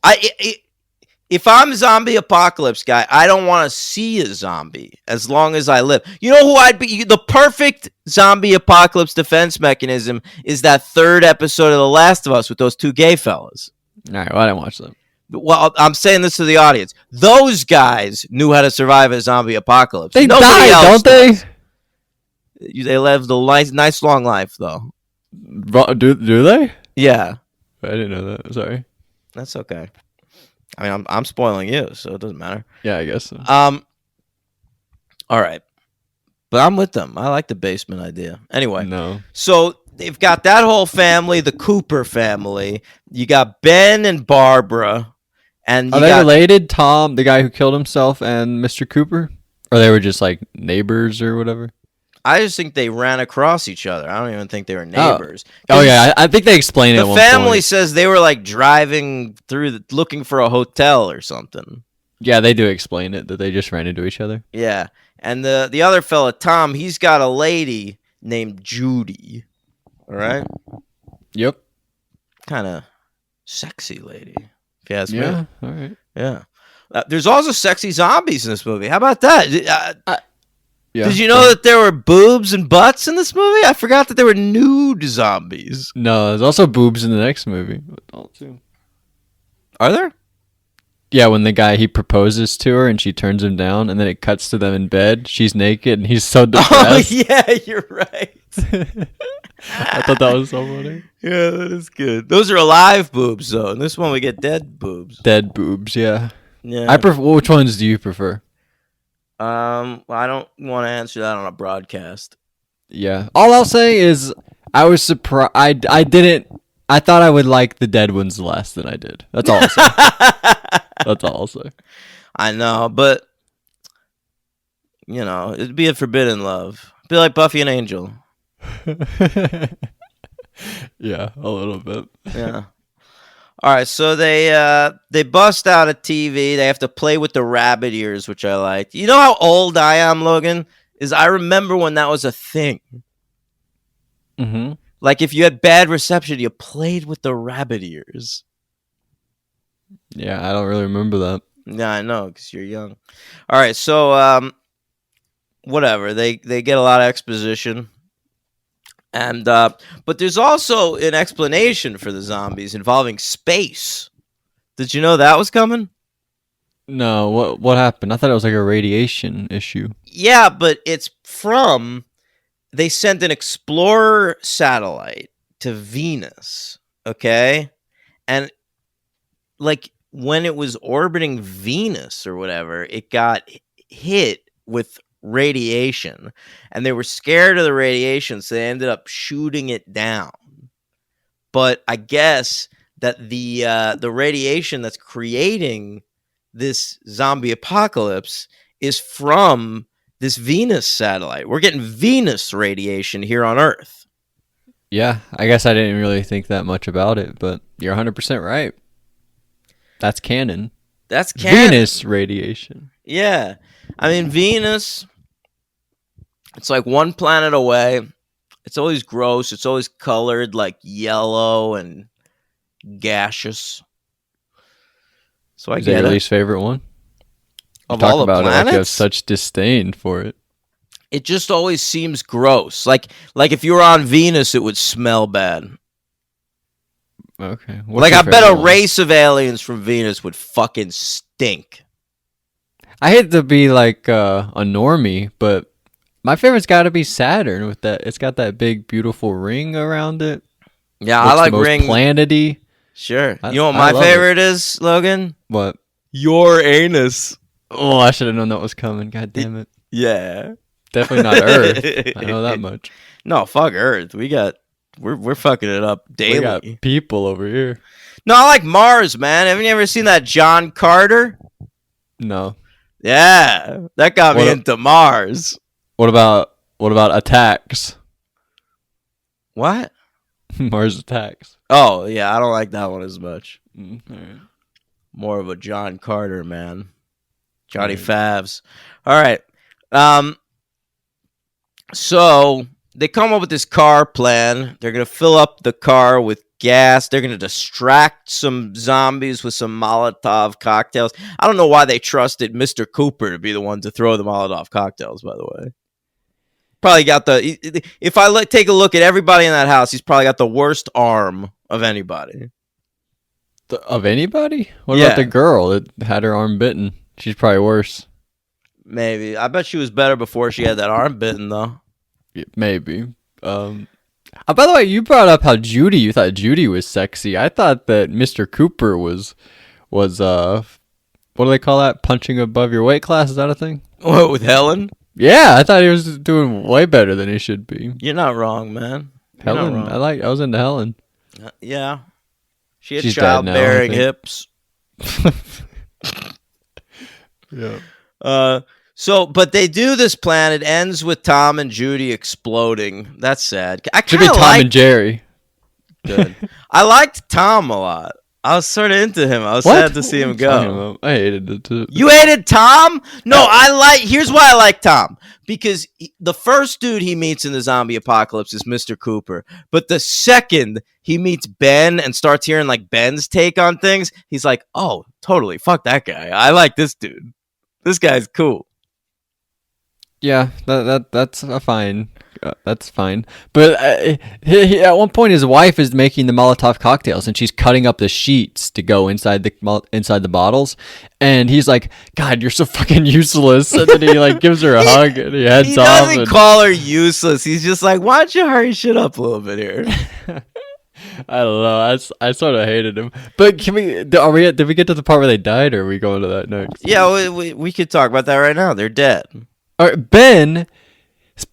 If I'm a zombie apocalypse guy, I don't want to see a zombie as long as I live. You know who I'd be? The perfect zombie apocalypse defense mechanism is that third episode of The Last of Us with those two gay fellas. All right, well, I didn't watch them. Well, I'm saying this to the audience. Those guys knew how to survive a zombie apocalypse. They Nobody died, else don't they? does. They lived a nice long life, though. Do they? Yeah, I didn't know that. Sorry. that's okay. I mean, I'm spoiling you, so it doesn't matter. Yeah, I guess so. All right, but I'm with them. I like the basement idea. Anyway, No. so they've got that whole family, the Cooper family. You got Ben and Barbara, and Are they related? Tom, the guy who killed himself, and Mr. Cooper? Or they were just like neighbors or whatever? I just think they ran across each other. I don't even think they were neighbors. Oh yeah, I think they explained it. The at one family point. says they were like driving through, looking for a hotel or something. Yeah, they do explain it that they just ran into each other. Yeah, and the other fella, Tom, he's got a lady named Judy. All right, Yep. kind of sexy lady, if you ask me. Yeah. All right. Yeah. There's also sexy zombies in this movie. How about that? Yeah. Did you know that there were boobs and butts in this movie? I forgot that there were nude zombies. No, there's also boobs in the next movie. Are there? Yeah, when the guy he proposes to her and she turns him down, and then it cuts to them in bed. She's naked and he's so Oh, depressed. yeah, you're right. I thought that was so funny. Yeah, that is good. Those are alive boobs, though. In this one, we get dead boobs. Dead boobs. Yeah. Yeah. I prefer. Which ones do you prefer? Well, I don't want to answer that on a broadcast. Yeah. All I'll say is I was surprised. I didn't. I thought I would like the dead ones less than I did. That's all I'll say. That's all I'll say. I know, but it'd be a forbidden love. Be like Buffy and Angel. Yeah, a little bit. Yeah. All right, so they bust out a TV. They have to play with the rabbit ears, which I liked. You know how old I am, Logan? I remember when that was a thing. Mm-hmm. Like if you had bad reception, you played with the rabbit ears. Yeah, I don't really remember that. Yeah, I know, because you're young. All right, so whatever. They get a lot of exposition. And but there's also an explanation for the zombies involving space. Did you know that was coming? No, what happened? I thought it was like a radiation issue. Yeah, but it's from they sent an Explorer satellite to Venus, okay? And like when it was orbiting Venus or whatever, it got hit with radiation, and they were scared of the radiation, so they ended up shooting it down. But I guess that the radiation that's creating this zombie apocalypse is from this Venus satellite. We're getting Venus radiation here on Earth. Yeah, I guess I didn't really think that much about it, but you're 100% right. That's canon. That's canon. Venus radiation. Yeah. I mean, Venus, it's like one planet away. It's always gross. It's always colored like yellow and gaseous. So I Is that get your it. least favorite one? Of Talk all the about it like you have planets, such disdain for it. it just always seems gross. Like if you were on Venus, it would smell bad. Okay. Like I bet a race of aliens from Venus would fucking stink. I hate to be like a normie, but my favorite's got to be Saturn with that. It's got that big, beautiful ring around it. Yeah, Looks I like the most ring. planety. Sure. I- You know what I my love favorite is, Logan? What? Your anus. Oh, I should have known that was coming. God damn it. Yeah. Definitely not Earth. I know that much. No, fuck Earth. We're fucking it up daily. We got people over here. No, I like Mars, man. Haven't you ever seen that John Carter? No. Yeah, that got me What- into Mars. What about Attacks? What? Mars Attacks. Oh, yeah, I don't like that one as much. All right. More of a John Carter, man. Johnny Right. Favs. All right. So they come up with this car plan. They're gonna fill up the car with gas. They're gonna distract some zombies with some Molotov cocktails. I don't know why they trusted Mr. Cooper to be the one to throw the Molotov cocktails. By the way, probably got the. If I take a look at everybody in that house, he's probably got the worst arm of anybody. Of anybody? What Yeah. about the girl that had her arm bitten? She's probably worse. Maybe. I bet she was better before she had that arm bitten, though. Yeah, maybe. By the way, you brought up how you thought Judy was sexy. I thought that Mr. Cooper was what do they call that? Punching above your weight class? Is that a thing? What, with Helen? Yeah, I thought he was doing way better than he should be. You're not wrong, man. You're Helen, not wrong. I was into Helen. Yeah. She had She's dead now, I childbearing think. hips. Yeah. So, but they do this plan. It ends with Tom and Judy exploding. That's sad. I Should be kind of Tom and liked. Jerry. Good. I liked Tom a lot. I was sort of into him. I was What? sad to see him What are you talking go. about? I hated it too. You hated Tom? No, here's why I like Tom. Because the first dude he meets in the zombie apocalypse is Mr. Cooper. But the second he meets Ben and starts hearing like Ben's take on things, he's like, oh, totally. Fuck that guy. I like this dude. This guy's cool. Yeah, that's a fine. That's fine. But at one point, his wife is making the Molotov cocktails, and she's cutting up the sheets to go inside the bottles. And he's like, "God, you're so fucking useless." And then he like gives her a hug, and he heads He off. doesn't And, call her useless. He's just like, why don't you hurry shit up a little bit here? I don't know. I sort of hated him. But did we get to the part where they died, or are we going to that next? Yeah, we could talk about that right now. They're dead. All right, Ben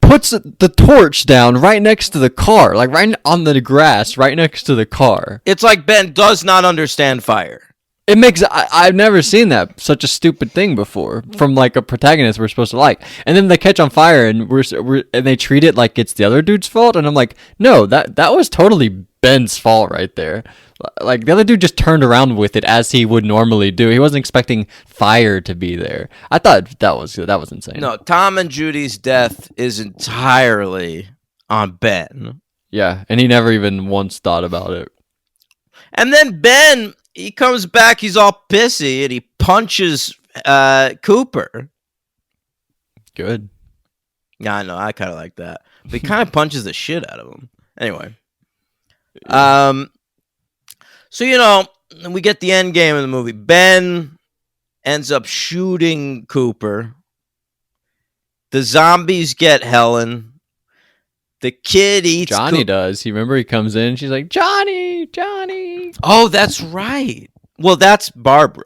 puts the torch down right next to the car, like right on the grass, right next to the car. It's like Ben does not understand fire. It makes I've never seen that such a stupid thing before from like a protagonist we're supposed to like, and then they catch on fire and and they treat it like it's the other dude's fault, and I'm like, no, that was totally Ben's fault right there. Like the other dude just turned around with it as he would normally do. He wasn't expecting fire to be there. I thought that was insane. No, Tom and Judy's death is entirely on Ben. Yeah, and he never even once thought about it. And then Ben, he comes back, he's all pissy, and he punches Cooper. Good. Yeah, I know, I kind of like that. But he kind of punches the shit out of him. Anyway. So, we get the end game of the movie. Ben ends up shooting Cooper. The zombies get Helen. The kid eats Johnny does. You remember he comes in, she's like, Johnny. Oh, that's right. Well, that's Barbara.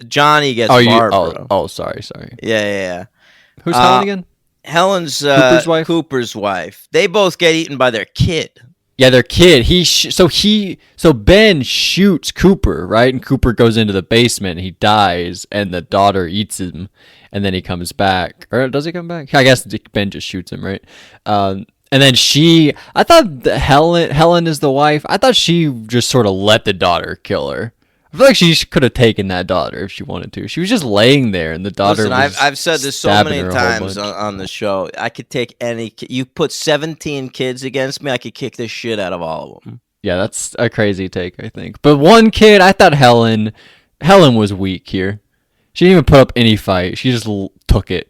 Johnny gets Barbara. Sorry. Yeah. Who's Helen again? Helen's Cooper's wife? Cooper's wife. They both get eaten by their kid. Yeah, their kid. So Ben shoots Cooper, right? And Cooper goes into the basement. And he dies, and the daughter eats him, and then he comes back. Or does he come back? I guess Ben just shoots him, right? And then I thought Helen is the wife. I thought she just sort of let the daughter kill her. I feel like she could have taken that daughter if she wanted to. She was just laying there, and the daughter. Listen, was I've said this so stabbing many her a whole times bunch. on the show. I could take any. You put 17 kids against me, I could kick the shit out of all of them. Yeah, that's a crazy take, I think. But one kid, I thought Helen was weak here. She didn't even put up any fight. She just took it.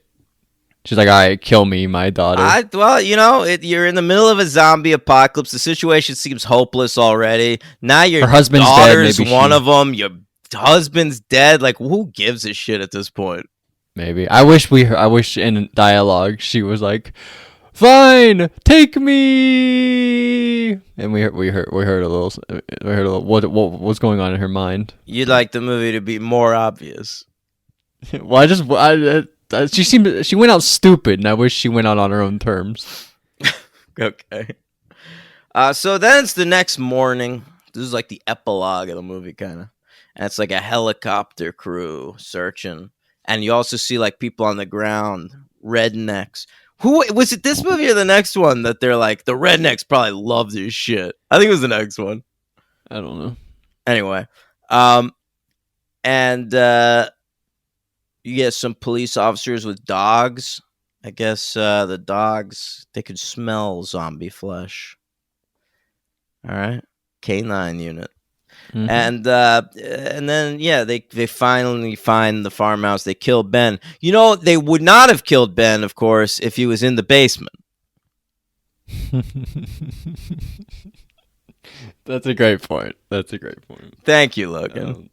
She's like, all right, kill me, my daughter. You're in the middle of a zombie apocalypse. The situation seems hopeless already. Now your Her husband's dead, daughter's maybe one of them. Your husband's dead. Like, who gives a shit at this point? Maybe. I wish in dialogue she was like, fine, take me. And we heard a little what was going on in her mind. You'd like the movie to be more obvious. Well, she went out stupid, and I wish she went out on her own terms. Okay. So then it's the next morning. This is like the epilogue of the movie, kind of. And it's like a helicopter crew searching. And you also see like people on the ground, rednecks. Who was it, this movie or the next one that they're like, the rednecks probably love this shit? I think it was the next one. I don't know. Anyway. And you get some police officers with dogs. I guess the dogs, they could smell zombie flesh. All right. Canine unit. Mhm. And then yeah, they finally find the farmhouse. They kill Ben. You know, they would not have killed Ben, of course, if he was in the basement. That's a great point. That's a great point. Thank you, Logan.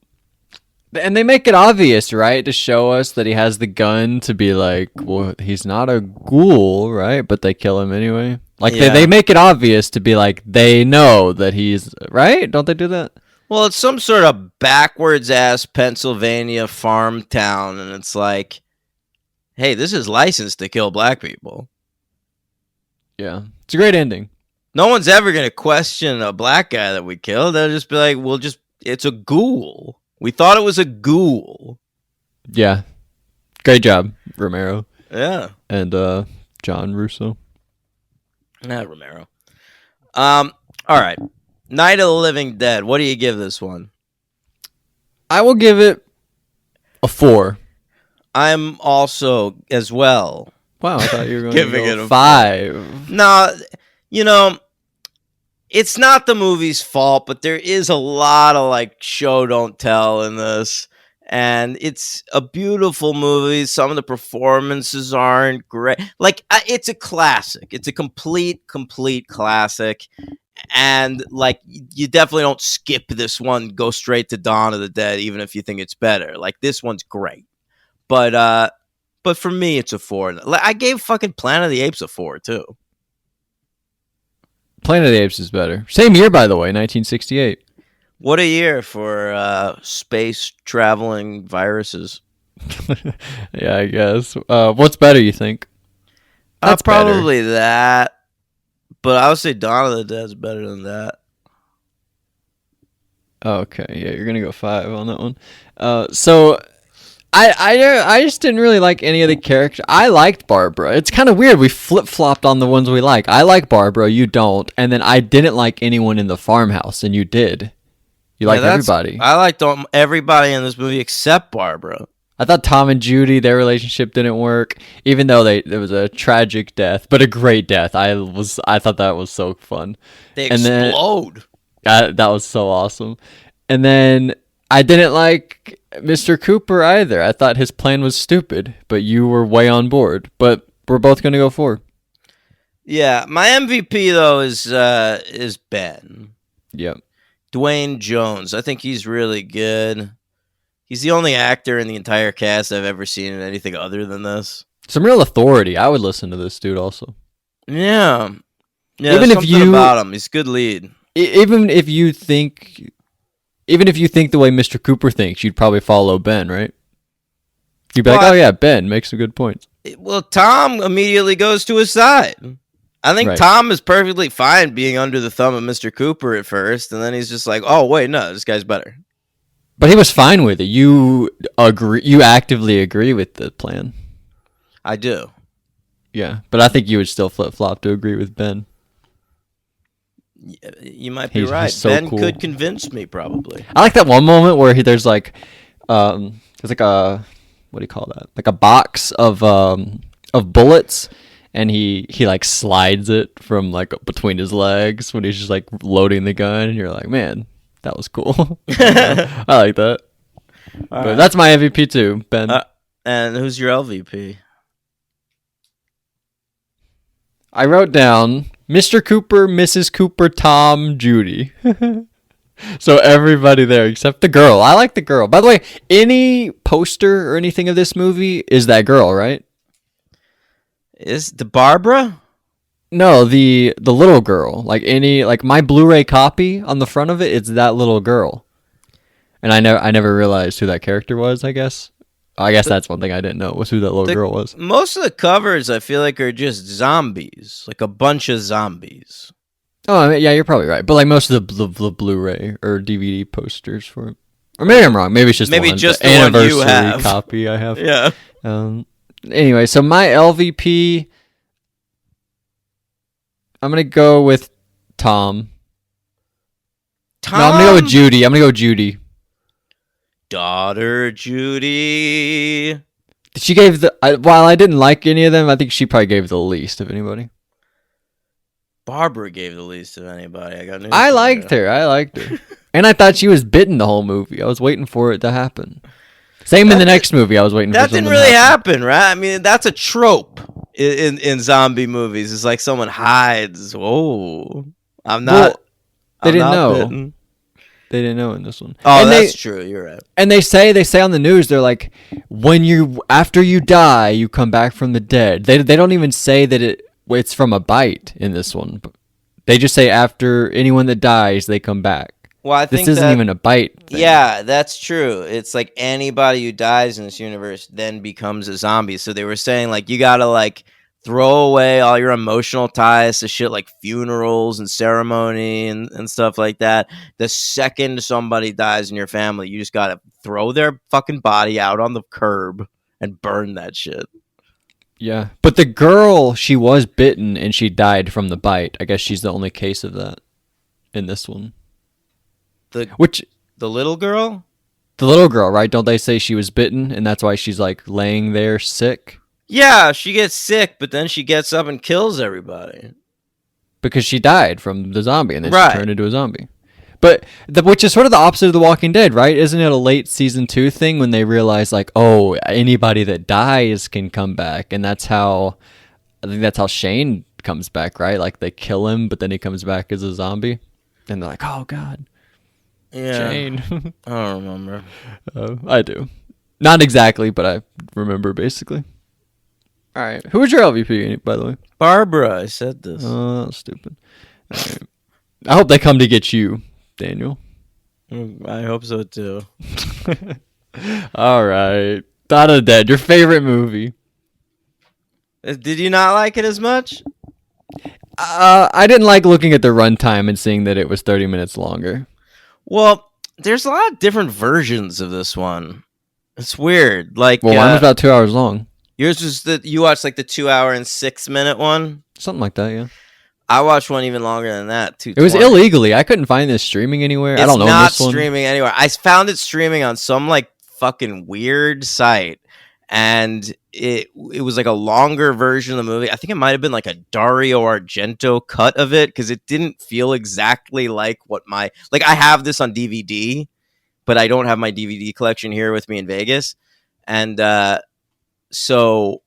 And they make it obvious, right, to show us that he has the gun to be like, well, he's not a ghoul, right? But they kill him anyway. Like Yeah. they make it obvious to be like they know that he's right. Don't they do that? Well, it's some sort of backwards ass Pennsylvania farm town, and it's like, hey, this is licensed to kill black people. Yeah, it's a great ending. No one's ever gonna question a black guy that we killed. They'll just be like, it's a ghoul. We thought it was a ghoul. Yeah, great job, Romero Yeah. and John Russo. Not Romero. All right. Night of the Living Dead. What do you give this one? I will give it a 4. I'm also as well. Wow, I thought you were going Giving to it go a 5. No, you know, it's not the movie's fault, but there is a lot of like show don't tell in this. And it's a beautiful movie. Some of the performances aren't great. Like, it's a classic. It's a complete classic. And like, you definitely don't skip this one, go straight to Dawn of the Dead, even if you think it's better. Like, this one's great. But for me, it's a 4. I gave fucking Planet of the Apes a 4 too. Planet of the Apes is better. Same year, by the way, 1968. What a year for space traveling viruses. Yeah, I guess. What's better, you think? That's Probably that. But I would say Dawn of the Dead is better than that. Okay, yeah, you're gonna go 5 on that one. So I just didn't really like any of the characters. I liked Barbara. It's kind of weird. We flip flopped on the ones we like. I like Barbara, you don't, and then I didn't like anyone in the farmhouse, and you did. You liked everybody. I liked everybody in this movie except Barbara. I thought Tom and Judy, their relationship didn't work, even though there was a tragic death, but a great death. I thought that was so fun. They And then- explode. That was so awesome. And then I didn't like Mr. Cooper either. I thought his plan was stupid, but you were way on board. But we're both gonna go 4. Yeah, my MVP though is Ben. Yep. Dwayne Jones. I think he's really good. He's the only actor in the entire cast I've ever seen in anything other than this. Some real authority. I would listen to this dude also. Yeah. Yeah, Even there's if something you- about him. He's a good lead. Even if you think the way Mr. Cooper thinks, you'd probably follow Ben, right? You'd be like, Well, oh yeah, Ben makes some good points. Well, Tom immediately goes to his side. I think Right. Tom is perfectly fine being under the thumb of Mr. Cooper at first, and then he's just like, oh, wait, no, this guy's better. But he was fine with it. You agree? You actively agree with the plan. I do. Yeah, but I think you would still flip flop to agree with Ben. You might be He's right. so Ben cool. could convince me, probably. I like that one moment where there's like a what do you call that? Like a box of bullets, and he like slides it from like between his legs when he's just like loading the gun, and you're like, man, that was cool. I like that. But that's my MVP too, Ben. And who's your LVP? I wrote down Mr. Cooper, Mrs. Cooper, Tom, Judy. So everybody there except the girl. I like the girl. By the way, any poster or anything of this movie is that girl, right? Is the Barbara? No, the little girl. Like my Blu-ray copy on the front of it, it's that little girl. And I never realized who that character was, I guess. I guess that's one thing I didn't know was who that little girl was. Most of the covers, I feel like, are just zombies. Like a bunch of zombies. Oh, I mean, yeah, you're probably right. But like most of the Blu-ray or DVD posters for it. Or maybe I'm wrong. Maybe it's just Maybe the just the the one you anniversary have. copy I have. Yeah. Anyway, so my LVP, I'm going to go with Tom. Tom? No, I'm going to go with Judy. I'm going to go Judy. Daughter Judy. She gave while I didn't like any of them, I think she probably gave the least of anybody. Barbara gave the least of anybody. I got news I for liked you. her. I liked her. And I thought she was bitten the whole movie. I was waiting for it to happen. Same in the next movie. I was waiting for That something didn't to really happen. happen, right? I mean, that's a trope in zombie movies. It's like someone hides. Oh, I'm Well, not. they I'm didn't not know. bitten. They didn't know in this one. Oh, And that's true. You're right. they say on the news, they're like, when you after you die, you come back from the dead. They don't even say that it's from a bite in this one. They just say after anyone that dies, they come back. Well, I This think isn't that even a bite thing. yeah, that's true. It's like anybody who dies in this universe then becomes a zombie. So they were saying like you gotta like throw away all your emotional ties to shit like funerals and ceremony and stuff like that. The second somebody dies in your family, you just gotta throw their fucking body out on the curb and burn that shit. Yeah. But the girl, she was bitten and she died from the bite. I guess she's the only case of that in this one. The Which the little girl? the little girl, right? Don't they say she was bitten and that's why she's like laying there sick? Yeah, she gets sick, but then she gets up and kills everybody. Because she died from the zombie and then Right. she turned into a zombie. But which is sort of the opposite of The Walking Dead, right? Isn't it a late season 2 thing when they realize like, oh, anybody that dies can come back, and that's how I think that's how Shane comes back, right? Like they kill him, but then he comes back as a zombie, and they're like, oh god, Yeah. Shane. I don't remember. I do, not exactly, but I remember basically. All right, who was your LVP, by the way? Barbara, I said this. Oh, that was stupid. All right. I hope they come to get you, Daniel. I hope so too. All right. Dawn of the Dead, your favorite movie. Did you not like it as much? I didn't like looking at the runtime and seeing that it was 30 minutes longer. Well, there's a lot of different versions of this one. It's weird. Like, Well, mine was about 2 hours long. yours was you watched like the 2 hour and 6 minute one. Something like that, yeah. I watched one even longer than that. It was illegally. I couldn't find this streaming anywhere. It's I don't know. not this one. streaming anywhere. I found it streaming on some like fucking weird site, and it was like a longer version of the movie. I think it might have been like a Dario Argento cut of it because it didn't feel exactly like what I have this on DVD, but I don't have my DVD collection here with me in Vegas, and so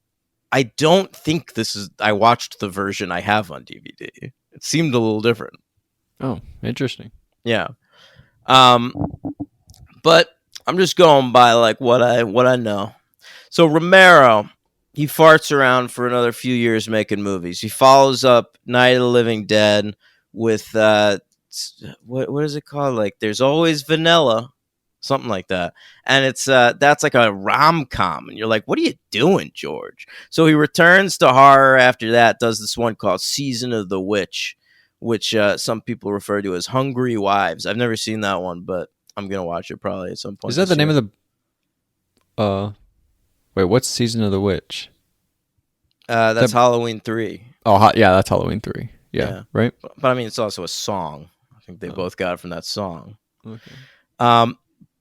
I don't think I watched the version I have on DVD. It seemed a little different. Oh, interesting. Yeah. But I'm just going by like what I know. So Romero, he farts around for another few years making movies. He follows up Night of the Living Dead with what is it called? Like There's Always Vanilla, something like that. And it's that's like a rom-com, and you're like, what are you doing, George? So he returns to horror after that, does this one called Season of the Witch, which some people refer to as Hungry Wives. I've never seen that one, but I'm gonna watch it probably at some point. Is that the name of the wait, what's Season of the Witch? That's Halloween 3. Oh, yeah, that's Halloween 3. Yeah. Right? But I mean, it's also a song. I think they both got it from that song. Okay.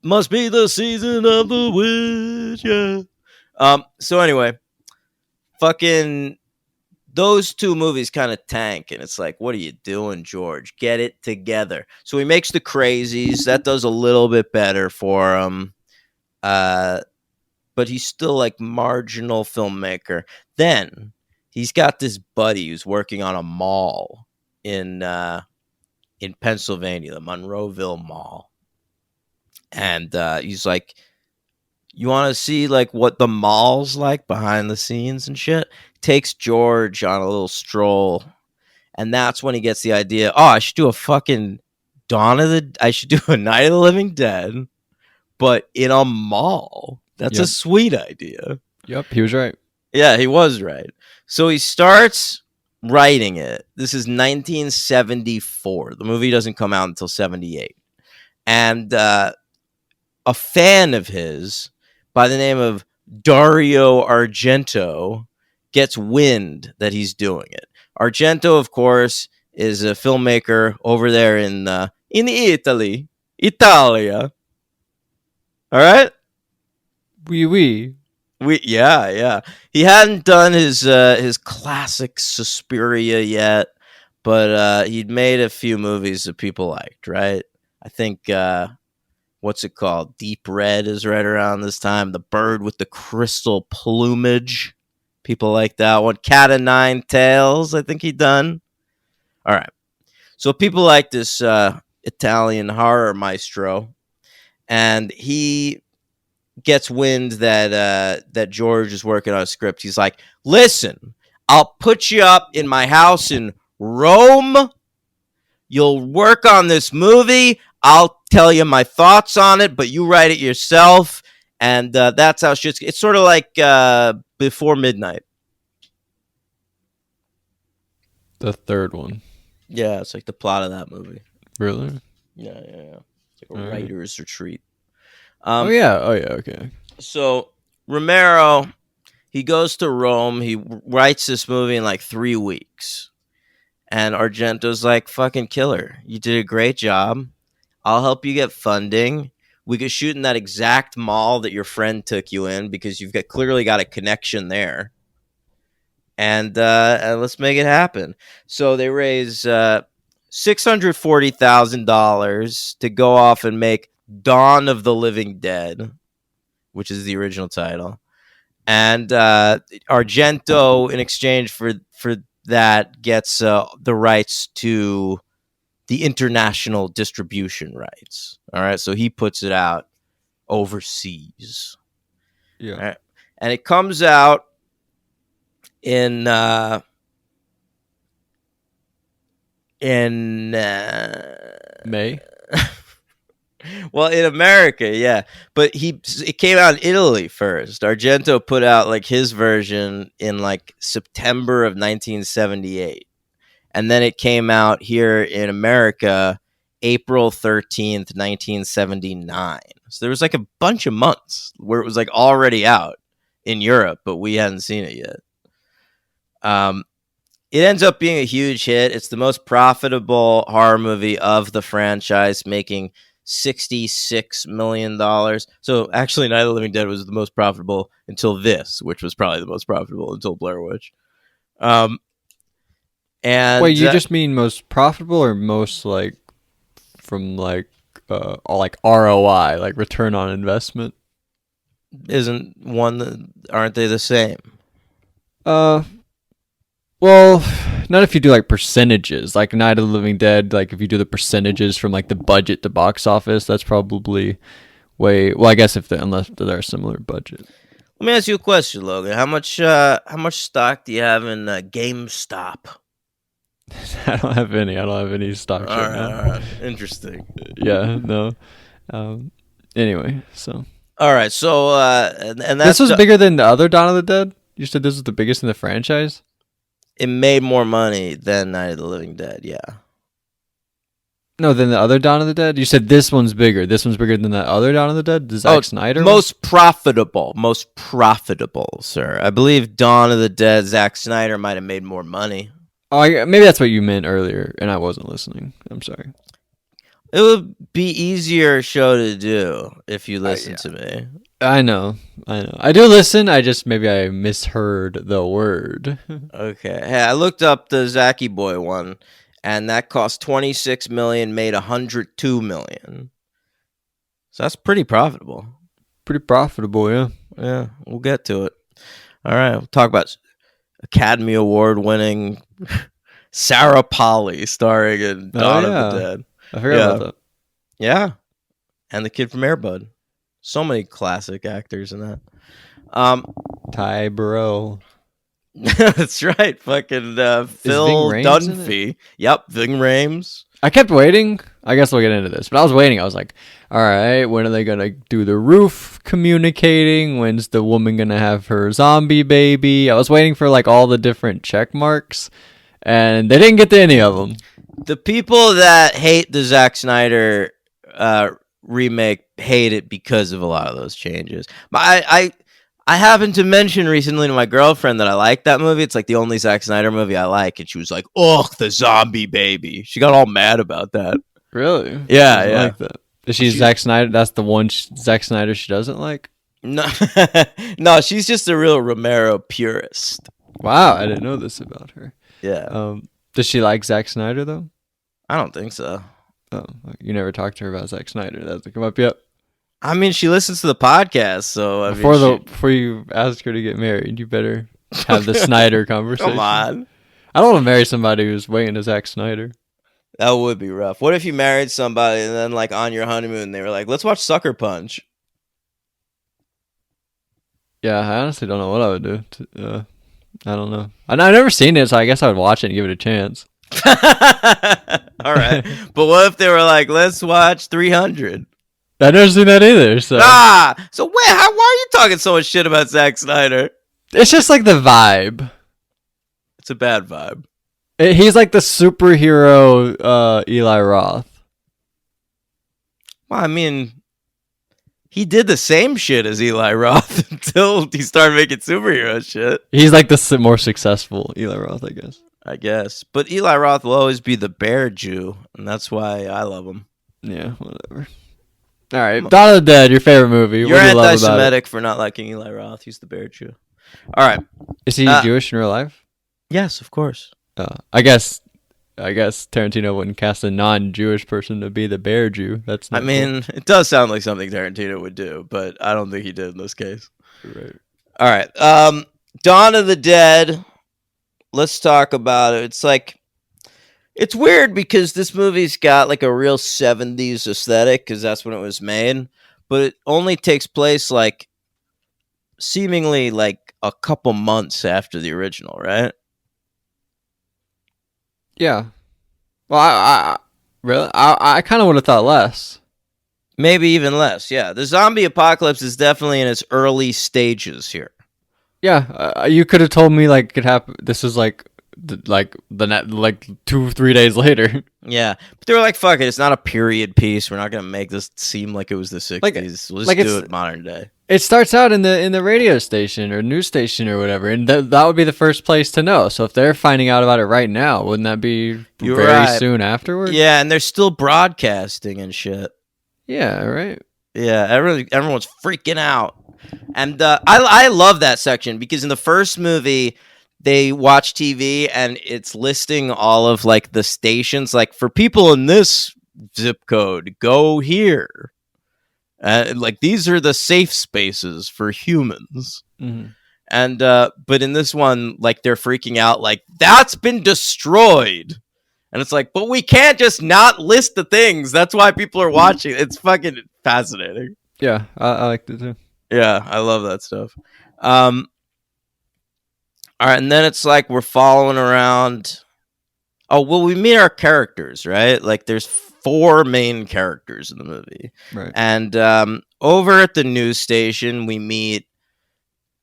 Must be the season of the witch, yeah. So anyway, fucking those two movies kind of tank, and it's like, what are you doing, George? Get it together. So he makes The Crazies. That does a little bit better for him. But he's still like marginal filmmaker. Then he's got this buddy who's working on a mall in Pennsylvania, the Monroeville Mall. And he's like, you want to see like what the mall's like behind the scenes and shit? Takes George on a little stroll, and that's when he gets the idea. Oh, I should do a fucking I should do a Night of the Living Dead, but in a mall. That's a sweet idea. Yep, he was right. Yeah, he was right. So he starts writing it. This is 1974. The movie doesn't come out until 78. And a fan of his by the name of Dario Argento gets wind that he's doing it. Argento, of course, is a filmmaker over there in Italia. All right? Oui. Yeah. He hadn't done his classic Suspiria yet, but he'd made a few movies that people liked, right? I think what's it called? Deep Red is right around this time. The Bird with the Crystal Plumage. People like that one. Cat o' Nine Tails, I think he done. All right. So people like this Italian horror maestro, and he gets wind that George is working on a script. He's like, "Listen, I'll put you up in my house in Rome. You'll work on this movie. I'll tell you my thoughts on it, but you write it yourself." And that's how shit's. It's sort of like Before Midnight. The third one. Yeah, it's like the plot of that movie. Really? Yeah. It's like a All right. writer's retreat. Oh yeah. Okay. So Romero, he goes to Rome. He writes this movie in like 3 weeks. And Argento's like, fucking killer. You did a great job. I'll help you get funding. We could shoot in that exact mall that your friend took you in because you've clearly got a connection there. And let's make it happen. So they raise $640,000 to go off and make Dawn of the Living Dead, which is the original title. And Argento, in exchange for that, gets the rights to the international distribution rights. All right, so he puts it out overseas. Yeah. All right. And it comes out in May. well, in America, yeah, but it came out in Italy first. Argento put out like his version in like September of 1978, and then it came out here in America April 13th, 1979. So there was like a bunch of months where it was like already out in Europe, but we hadn't seen it yet. It ends up being a huge hit. It's the most profitable horror movie of the franchise, making $66 million. So actually, Night of the Living Dead was the most profitable until this, which was probably the most profitable until Blair Witch. And wait, you just mean most profitable or most like from like ROI, like return on investment? Isn't one? Aren't they the same? Well, not if you do like percentages, like Night of the Living Dead. Like if you do the percentages from like the budget to box office, that's probably way. Well, I guess unless they're a similar budget. Let me ask you a question, Logan. How much stock do you have in GameStop? I don't have any. I don't have any stocks right now. All right. Interesting. Yeah. No. Anyway, so. All right. So and this was bigger than the other Dawn of the Dead. You said this was the biggest in the franchise. It made more money than Night of the Living Dead, yeah. No, than the other Dawn of the Dead? You said this one's bigger. This one's bigger than the other Dawn of the Dead? The Zack Snyder most profitable, sir. I believe Dawn of the Dead, Zack Snyder might have made more money. Oh, maybe that's what you meant earlier, and I wasn't listening. I'm sorry. It would be easier show to do if you listen to me. I know. I do listen. Maybe I misheard the word. Okay. Hey, I looked up the Zachy Boy one, and that cost $26 million, made $102 million. So that's pretty profitable. Pretty profitable, yeah. Yeah, we'll get to it. All right, we'll talk about Academy Award winning Sarah Polley starring in Dawn of the Dead. I forgot about that. Yeah, and the kid from Air Bud. So many classic actors in that. Ty Burrell. That's right. Fucking Phil Dunphy. Yep, Ving Rhames. I kept waiting. I guess we'll get into this, but I was waiting. I was like, all right, when are they going to do the roof communicating? When's the woman going to have her zombie baby? I was waiting for like all the different check marks, and they didn't get to any of them. The people that hate the Zack Snyder remake hate it because of a lot of those changes. But I happened to mention recently to my girlfriend that I like that movie. It's like the only Zack Snyder movie I like, and she was like, "Oh, the zombie baby." She got all mad about that. Really? Yeah, I like that. Is she Zack Snyder? That's the one Zack Snyder she doesn't like. No, no, she's just a real Romero purist. Wow, I didn't know this about her. Yeah, Does she like Zack Snyder though? I don't think so. Oh, you never talked to her about Zack Snyder. That hasn't come up yet. I mean, she listens to the podcast, so I Before mean, before you ask her to get married, you better have the Snyder conversation. come on, I don't want to marry somebody who's way into Zack Snyder. that would be rough. What if you married somebody and then, like, on your honeymoon, they were like, "Let's watch Sucker Punch." Yeah, I honestly don't know what I would do. I don't know. I've never seen it, so I guess I would watch it and give it a chance. All right, but what if they were like, "Let's watch 300"? I've never seen that either. So So wait, why are you talking so much shit about Zack Snyder? it's just like the vibe. It's a bad vibe. He's like the superhero Eli Roth. Well, I mean, he did the same shit as Eli Roth until he started making superhero shit, He's like the more successful Eli Roth, I guess. I guess. But Eli Roth will always be the bear Jew, and that's why I love him. Yeah, whatever. All right, Dawn of the Dead, your favorite movie. You're What do you love about it? anti-Semitic for not liking Eli Roth. He's the bear Jew. All right. Is he Jewish in real life? Yes, of course. I guess Tarantino wouldn't cast a non-Jewish person to be the bear Jew. That's I not mean, it does sound like something Tarantino would do, but I don't think he did in this case. cool. Right. All right. Dawn of the Dead. Let's talk about it. It's like, it's weird because this movie's got like a real 70s aesthetic because that's when it was made, but it only takes place like seemingly like a couple months after the original, right? Yeah. Well, I kind of would have thought less. Maybe even less. Yeah. The zombie apocalypse is definitely in its early stages here. Yeah, you could have told me like it could happen. This is like like 2-3 days later. Yeah. But they were like, fuck it. It's not a period piece. We're not going to make this seem like it was the 60s. We'll just like do it modern day. It starts out in the radio station or news station or whatever, and that would be the first place to know. So if they're finding out about it right now, wouldn't that be You're very right. soon afterwards? Yeah. And they're still broadcasting and shit. Yeah, right. Yeah, everyone's freaking out, and I love that section because in the first movie they watch TV and it's listing all of like the stations, like for people in this zip code, go here, like these are the safe spaces for humans, Mm-hmm. and but in this one, like they're freaking out, like that's been destroyed. And it's like, but we can't just not list the things. That's why people are watching. It's fucking fascinating. Yeah, I liked it too. Yeah, I love that stuff. All right, and then it's like we're following around. Oh, well, we meet our characters, right? Like there's 4 main characters in the movie. Right. And over at the news station, we meet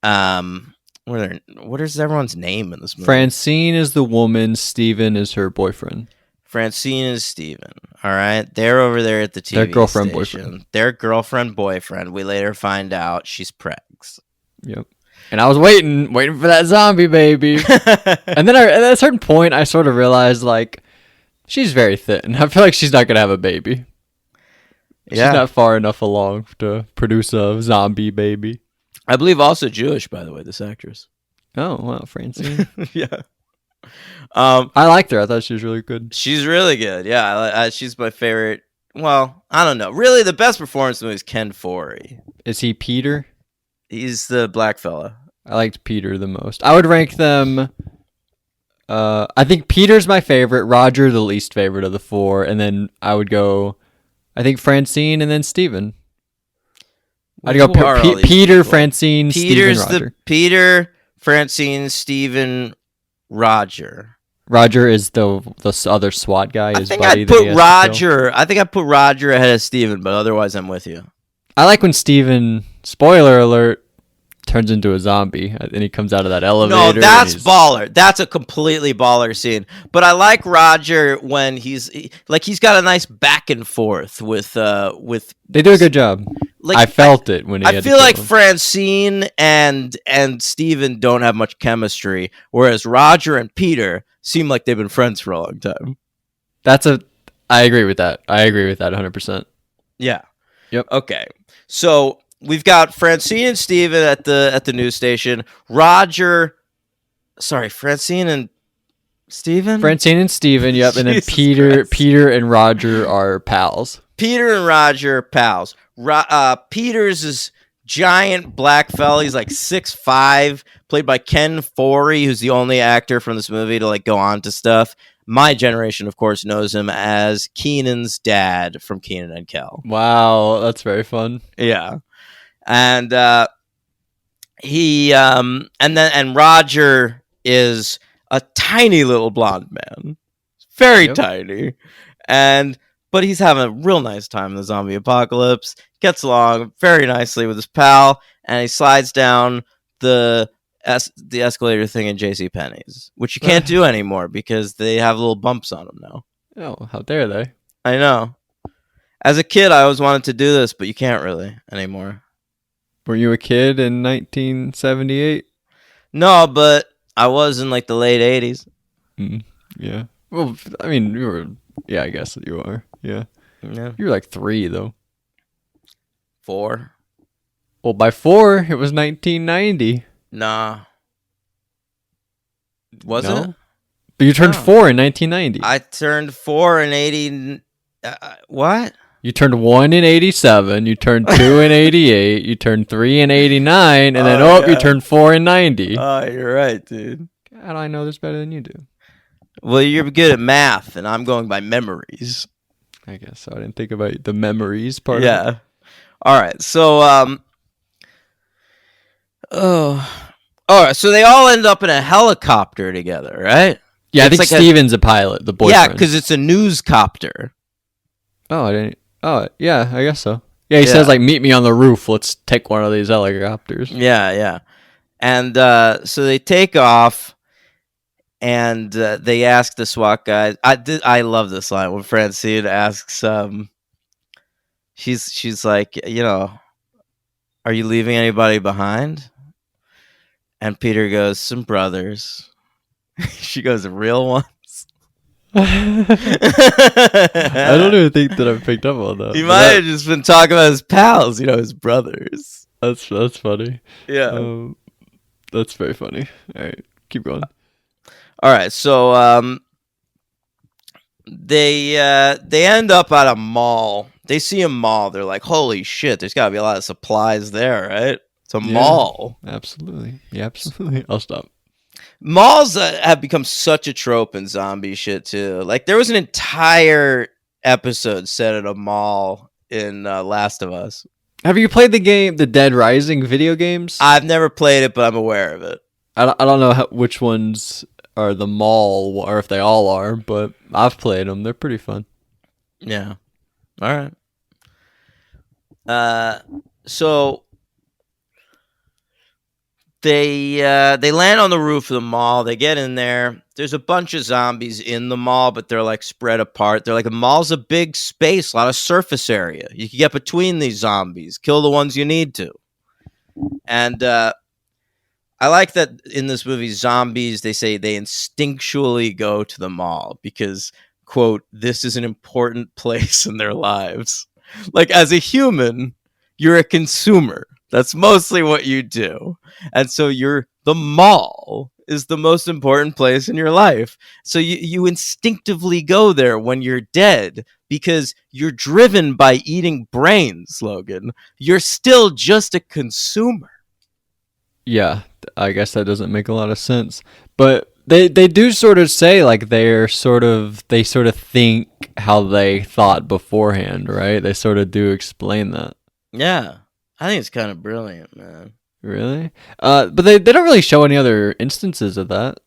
what is everyone's name in this movie? Francine is the woman. Steven is her boyfriend. Francine is Steven. All right. They're over there at the TV Their girlfriend, station. boyfriend. Their girlfriend, boyfriend. We later find out she's pregs. Yep. And I was waiting for that zombie baby. And then at a certain point, I sort of realized, like, she's very thin. I feel like she's not going to have a baby. She's not far enough along to produce a zombie baby. I believe also Jewish, by the way, this actress. Oh, wow, Francine. Yeah. I liked her. I thought she was really good. She's really good. Yeah, she's my favorite. Well, I don't know. Really, the best performance in the movie is Ken Foree. Is he Peter? He's the black fella. I liked Peter the most. I would rank them. I think Peter's my favorite. Roger the least favorite of the 4, and then I would go. I think Francine and then Steven. I'd go Who are all these Peter, people? Francine, Peter's Steven, Roger. the Peter, Francine, Steven, Roger. Roger is the other SWAT guy. I His think buddy I'd that he put has to kill. Roger. I think I'd put Roger ahead of Steven, but otherwise I'm with you. I like when Steven, spoiler alert, turns into a zombie and he comes out of that elevator. No, and that's he's- baller. That's a completely baller scene. But I like Roger when he's got a nice back and forth with. They do a good job. Like, I felt it when he. I had to feel kill like him. Francine and Steven don't have much chemistry, whereas Roger and Peter seem like they've been friends for a long time. I agree with that. I agree with that 100%. Yeah. Yep. Okay. So we've got Francine and Steven at the news station. Francine and Steven? Francine and Steven, yep, and then Jesus Peter Christ. Peter and Roger are pals. Peter and Roger pals. Peter's is giant black fella. He's like 6'5", played by Ken Foree, who's the only actor from this movie to like go on to stuff. My generation, of course, knows him as Keenan's dad from Keenan and Kel. Wow, that's very fun. Yeah, and and Roger is a tiny little blonde man, very Yep. tiny, but he's having a real nice time in the zombie apocalypse. Gets along very nicely with his pal, and he slides down the escalator thing in J.C. Penney's, which you can't do anymore because they have little bumps on them now. Oh, how dare they? I know. As a kid, I always wanted to do this, but you can't really anymore. Were you a kid in 1978? No, but I was in like the late 80s. Yeah. Well, I mean, you were. Yeah, I guess you are. Yeah. Yeah. You were like 3 though. 4. Well, by 4, it was 1990. Nah. Wasn't it? But you turned No. 4 in 1990. I turned 4 in 80. What? You turned 1 in 87. You turned 2 in 88. You turned 3 in 89, and then you yeah. turned 4 in 90. Oh, you're right, dude. How do I know this better than you do? Well, you're good at math, and I'm going by memories. I guess so. I didn't think about the memories part. Of it. Yeah. All right. So, all right. So they all end up in a helicopter together, right? Yeah, I It's think like Steven's a pilot, the boyfriend. Yeah, because it's a newscopter. Oh, I didn't. Oh, yeah, I guess so. Yeah, he says, like, meet me on the roof. Let's take one of these helicopters. Yeah. And so they take off, and they ask the SWAT guys. I love this line when Francine asks, she's like, are you leaving anybody behind? And Peter goes, some brothers. She goes, real ones. I don't even think that I picked up on that. He might have just been talking about his pals, his brothers. That's funny. Yeah. That's very funny. All right, keep going. All right, so they end up at a mall. They see a mall. They're like, holy shit, there's got to be a lot of supplies there, right? It's a mall. Absolutely. Yeah, absolutely. I'll stop. Malls have become such a trope in zombie shit too. Like there was an entire episode set at a mall in Last of Us. Have you played the game, the Dead Rising video games? I've never played it, but I'm aware of it. I don't know which ones are the mall or if they all are, but I've played them. They're pretty fun. Yeah. All right. So they land on the roof of the mall. They get in there. There's a bunch of zombies in the mall, but they're like spread apart. They're like, a mall's a big space, a lot of surface area. You can get between these zombies, kill the ones you need to. And I like that in this movie, zombies, they say they instinctually go to the mall because, quote, this is an important place in their lives. Like, as a human, you're a consumer. That's mostly what you do. And so the mall is the most important place in your life. So you instinctively go there when you're dead because you're driven by eating brains, Logan. You're still just a consumer. Yeah, I guess that doesn't make a lot of sense. But they do sort of say like they sort of think how they thought beforehand, right? They sort of do explain that. Yeah. I think it's kind of brilliant, man. Really? But they don't really show any other instances of that.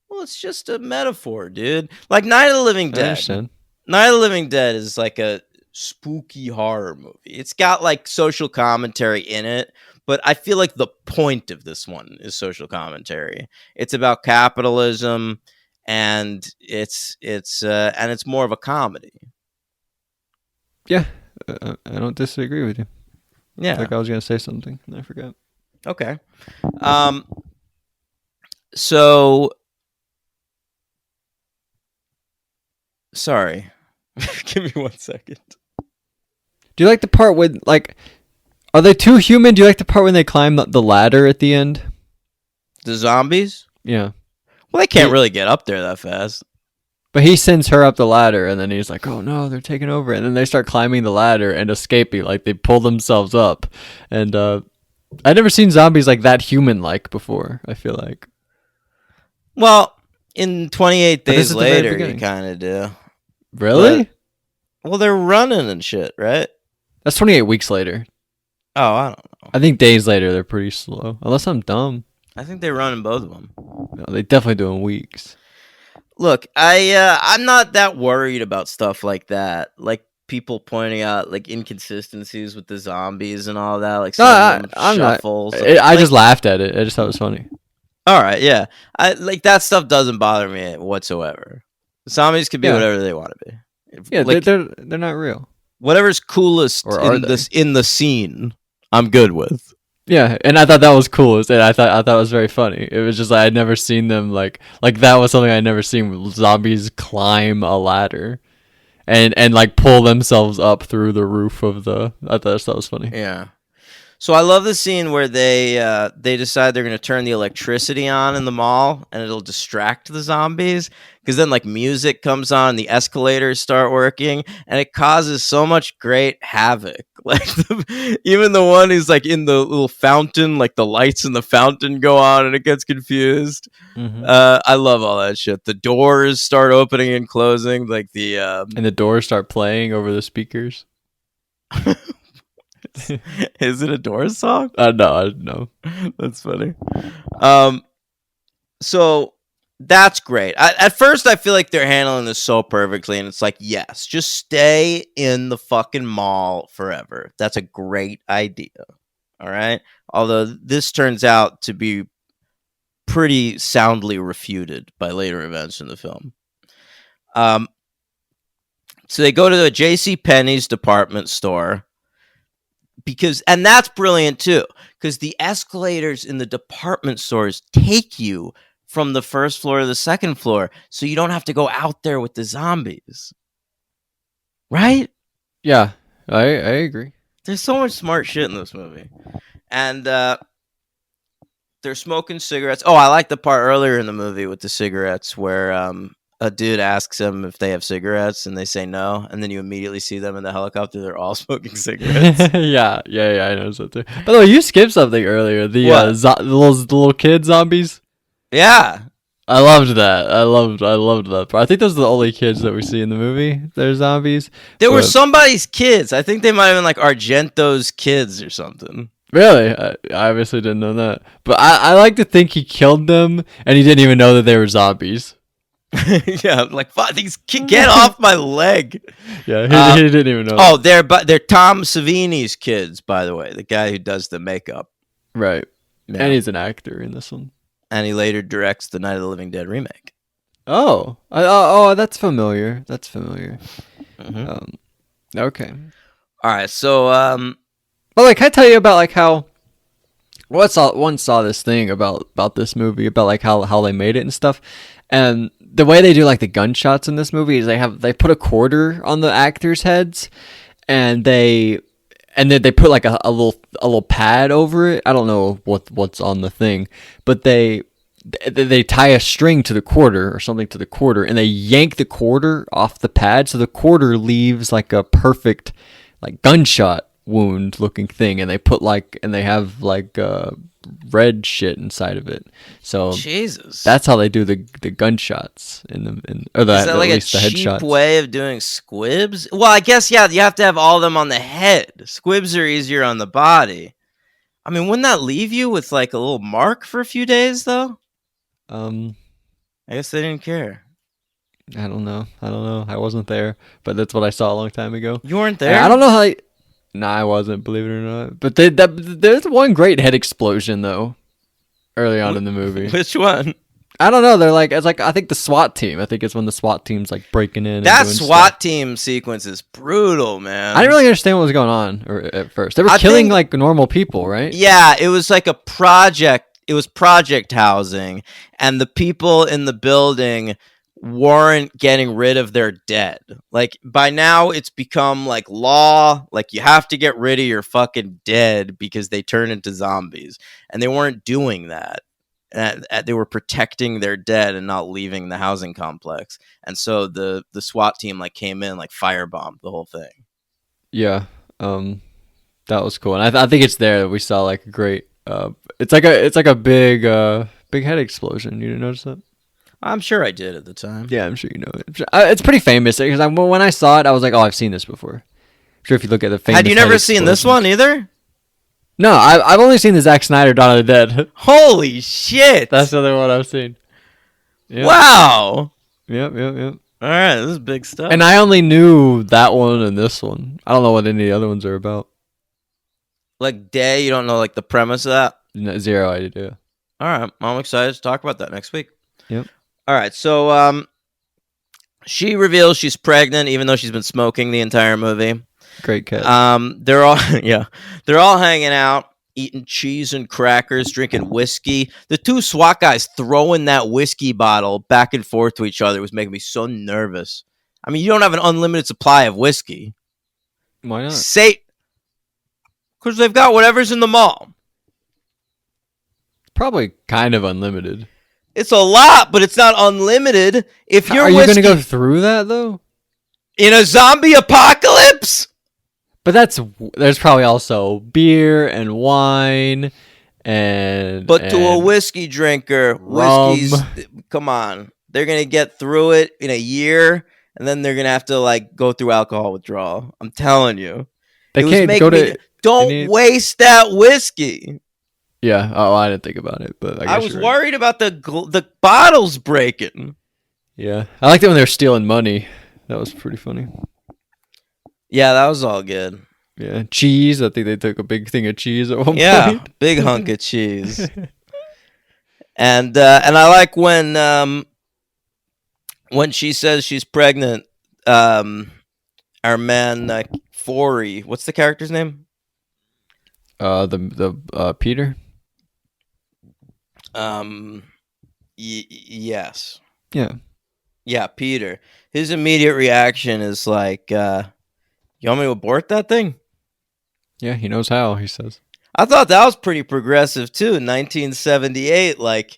Well, it's just a metaphor, dude. Like Night of the Living I Dead. understand. Night of the Living Dead is like a spooky horror movie. It's got like social commentary in it, but I feel like the point of this one is social commentary. It's about capitalism, and it's more of a comedy. Yeah, I don't disagree with you. Yeah. Like I was gonna say something and I forgot. Okay. So sorry. Give me 1 second. Do you like the part with like Are they too human? Do you like the part when they climb the ladder at the end? The zombies? Yeah. Well, they can't really get up there that fast. But he sends her up the ladder, and then he's like, "Oh no, they're taking over!" And then they start climbing the ladder and escaping, like they pull themselves up. And I've never seen zombies like that human-like before. I feel like. Well, in 28 But this Days is the very Later, you beginning. kind of do. Really? Well, they're running and shit, right? That's 28 weeks later. Oh, I don't know. I think days later they're pretty slow, unless I'm dumb. I think they run in both of them. No, they definitely do in weeks. Look, I'm not that worried about stuff like that. Like people pointing out like inconsistencies with the zombies and all that. Like No, some of them I'm not. shuffles. I just laughed at it. I just thought it was funny. All right, yeah. I like that stuff doesn't bother me whatsoever. Zombies can be Yeah. whatever they want to be. Yeah, Like, they're not real. whatever's coolest Or are in the scene, I'm good with. Yeah, and I thought that was cool. And I thought it was very funny. It was just like I'd never seen them like that was something I'd never seen. Zombies climb a ladder, and like pull themselves up through the roof of the. I thought that was funny. Yeah. So I love the scene where they decide they're going to turn the electricity on in the mall and it'll distract the zombies because then like music comes on, the escalators start working, and it causes so much great havoc. Like even the one who's like in the little fountain, like the lights in the fountain go on and it gets confused. Mm-hmm. I love all that shit. The doors start opening and closing, like the And the doors start playing over the speakers. Is it a Doors song? No. That's funny. So that's great. At first, I feel like they're handling this so perfectly, and it's like, yes, just stay in the fucking mall forever. That's a great idea. All right. Although this turns out to be pretty soundly refuted by later events in the film. So they go to the J.C. Penney's department store. And that's brilliant too, because the escalators in the department stores take you from the first floor to the second floor, so you don't have to go out there with the zombies. Right? Yeah, I agree. There's so much smart shit in this movie. And they're smoking cigarettes. Oh, I like the part earlier in the movie with the cigarettes where a dude asks them if they have cigarettes and they say no, and then you immediately see them in the helicopter. They're all smoking cigarettes. yeah, I noticed that too. By the way, you skipped something earlier. The the little kid zombies. Yeah. I loved that. I loved that part. I think those are the only kids that we see in the movie. They're zombies. They were somebody's kids. I think they might have been like Argento's kids or something. Really? I obviously didn't know that. But I like to think he killed them and he didn't even know that they were zombies. Yeah, like fuck, get off my leg. Yeah, he didn't even know. Oh, they're Tom Savini's kids, by the way, the guy who does the makeup. Right. Yeah. And he's an actor in this one. And he later directs the Night of the Living Dead remake. Oh, that's familiar. Mm-hmm. Okay. All right, so Well, like, can I tell you about like how once saw this thing about this movie about like how they made it and stuff, and the way they do like the gunshots in this movie is they put a quarter on the actors' heads, and then they put like a little pad over it. I don't know what's on the thing, but they tie a string to the quarter or something to the quarter, and they yank the quarter off the pad, so the quarter leaves like a perfect like gunshot wound looking thing, and they have red shit inside of it. So Jesus, that's how they do the gunshots is that like a cheap way of doing squibs? Well, I guess yeah, you have to have all of them on the head. Squibs are easier on the body. I mean, wouldn't that leave you with like a little mark for a few days though? I guess they didn't care. I don't know. I wasn't there, but that's what I saw a long time ago. You weren't there? I don't know how. No, I wasn't, believe it or not. But there's one great head explosion though, early on in the movie. Which one? I don't know. It's like I think the SWAT team. I think it's when the SWAT team's like breaking in. That SWAT team sequence is brutal, man. I didn't really understand what was going on at first. They were killing like normal people, right? Yeah, it was like a project. It was project housing, and the people in the building warrant getting rid of their dead. Like by now it's become like law, like you have to get rid of your fucking dead because they turn into zombies. And they weren't doing that. They were protecting their dead and not leaving the housing complex. And so the SWAT team like came in, like firebombed the whole thing. Yeah. That was cool. And I think it's there that we saw like a great it's like a big head explosion. You didn't notice that? I'm sure I did at the time. Yeah, I'm sure you know it. It's pretty famous because when I saw it, I was like, "Oh, I've seen this before." I'm sure if you look at the famous. Had you never seen this one either? No, I've only seen the Zack Snyder Dawn of the Dead. Holy shit! That's the other one I've seen. Yep. Wow. Yep. All right, this is big stuff. And I only knew that one and this one. I don't know what any of the other ones are about. Like Day, you don't know like the premise of that? No, zero idea. All right, I'm excited to talk about that next week. Yep. All right, so she reveals she's pregnant, even though she's been smoking the entire movie. Great cat. They're all they're all hanging out, eating cheese and crackers, drinking whiskey. The two SWAT guys throwing that whiskey bottle back and forth to each other was making me so nervous. I mean, you don't have an unlimited supply of whiskey. Why not? Because they've got whatever's in the mall. Probably kind of unlimited. It's a lot, but it's not unlimited. If you're Are you going to go through that though? In a zombie apocalypse? But there's probably also beer and wine and to a whiskey drinker, rum. whiskey's come on. They're going to get through it in a year and then they're going to have to like go through alcohol withdrawal. I'm telling you. They can't go to don't waste that whiskey. Yeah. Oh, I didn't think about it, but I was worried about the bottles breaking. Yeah. I liked it when they were stealing money. That was pretty funny. Yeah, that was all good. Yeah. Cheese. I think they took a big thing of cheese at one point. Big hunk of cheese. And I like when she says she's pregnant, our man Forey, what's the character's name? The Peter. Yes. Yeah, Peter. His immediate reaction is like, you want me to abort that thing? Yeah, he knows how, he says. I thought that was pretty progressive too in 1978, like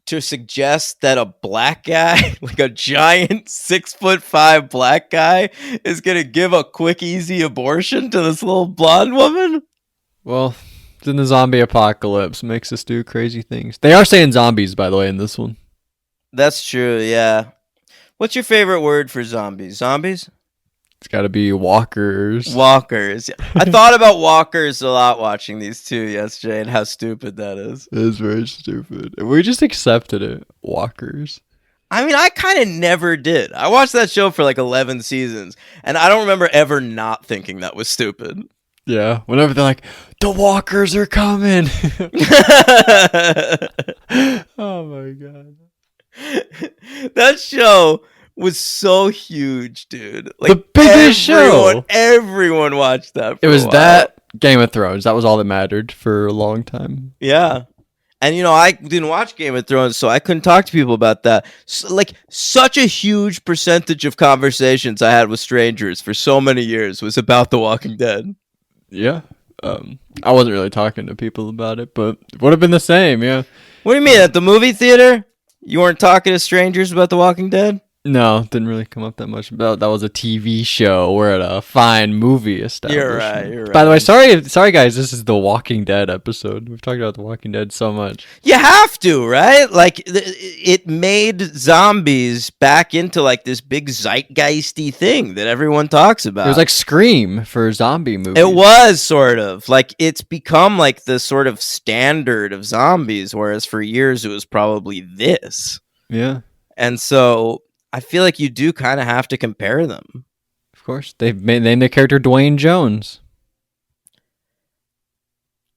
to suggest that a black guy, like a giant 6'5" black guy, is gonna give a quick, easy abortion to this little blonde woman. Well, it's in the zombie apocalypse, makes us do crazy things. They are saying zombies, by the way, in this one. That's true, yeah. What's your favorite word for zombies? Zombies? It's got to be walkers. Walkers. I thought about walkers a lot watching these two yesterday and how stupid that is. It is very stupid. We just accepted it. Walkers. I mean, I kind of never did. I watched that show for like 11 seasons, and I don't remember ever not thinking that was stupid. Yeah, whenever they're like, the walkers are coming. Oh my god. That show was so huge, dude. Like the biggest show. Everyone watched that. It was that Game of Thrones. That was all that mattered for a long time. Yeah. And, you know, I didn't watch Game of Thrones, so I couldn't talk to people about that. So, like, such a huge percentage of conversations I had with strangers for so many years was about The Walking Dead. Yeah. I wasn't really talking to people about it, but it would have been the same, yeah. What do you mean, at the movie theater? You weren't talking to strangers about The Walking Dead? No, didn't really come up that much about. That was a TV show. We're at a fine movie establishment. You're right. By the way, sorry guys, this is the Walking Dead episode. We've talked about The Walking Dead so much. You have to, right? Like, it made zombies back into like this big zeitgeisty thing that everyone talks about. It was like Scream for zombie movies. It was sort of like it's become like the sort of standard of zombies, whereas for years it was probably this. Yeah, and so I feel like you do kind of have to compare them. Of course. They've named their character Dwayne Jones.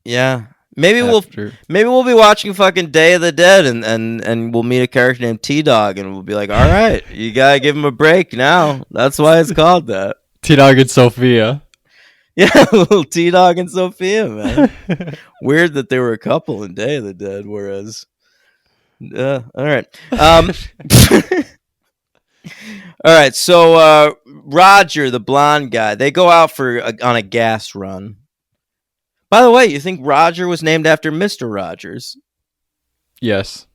Yeah. Maybe we'll be watching fucking Day of the Dead and we'll meet a character named T-Dog and we'll be like, all right, you gotta give him a break now. That's why it's called that. T-Dog and Sophia. Yeah, little T-Dog and Sophia, man. Weird that they were a couple in Day of the Dead, whereas All right. All right. So Roger, the blonde guy, they go out on a gas run. By the way, you think Roger was named after Mister Rogers? Yes,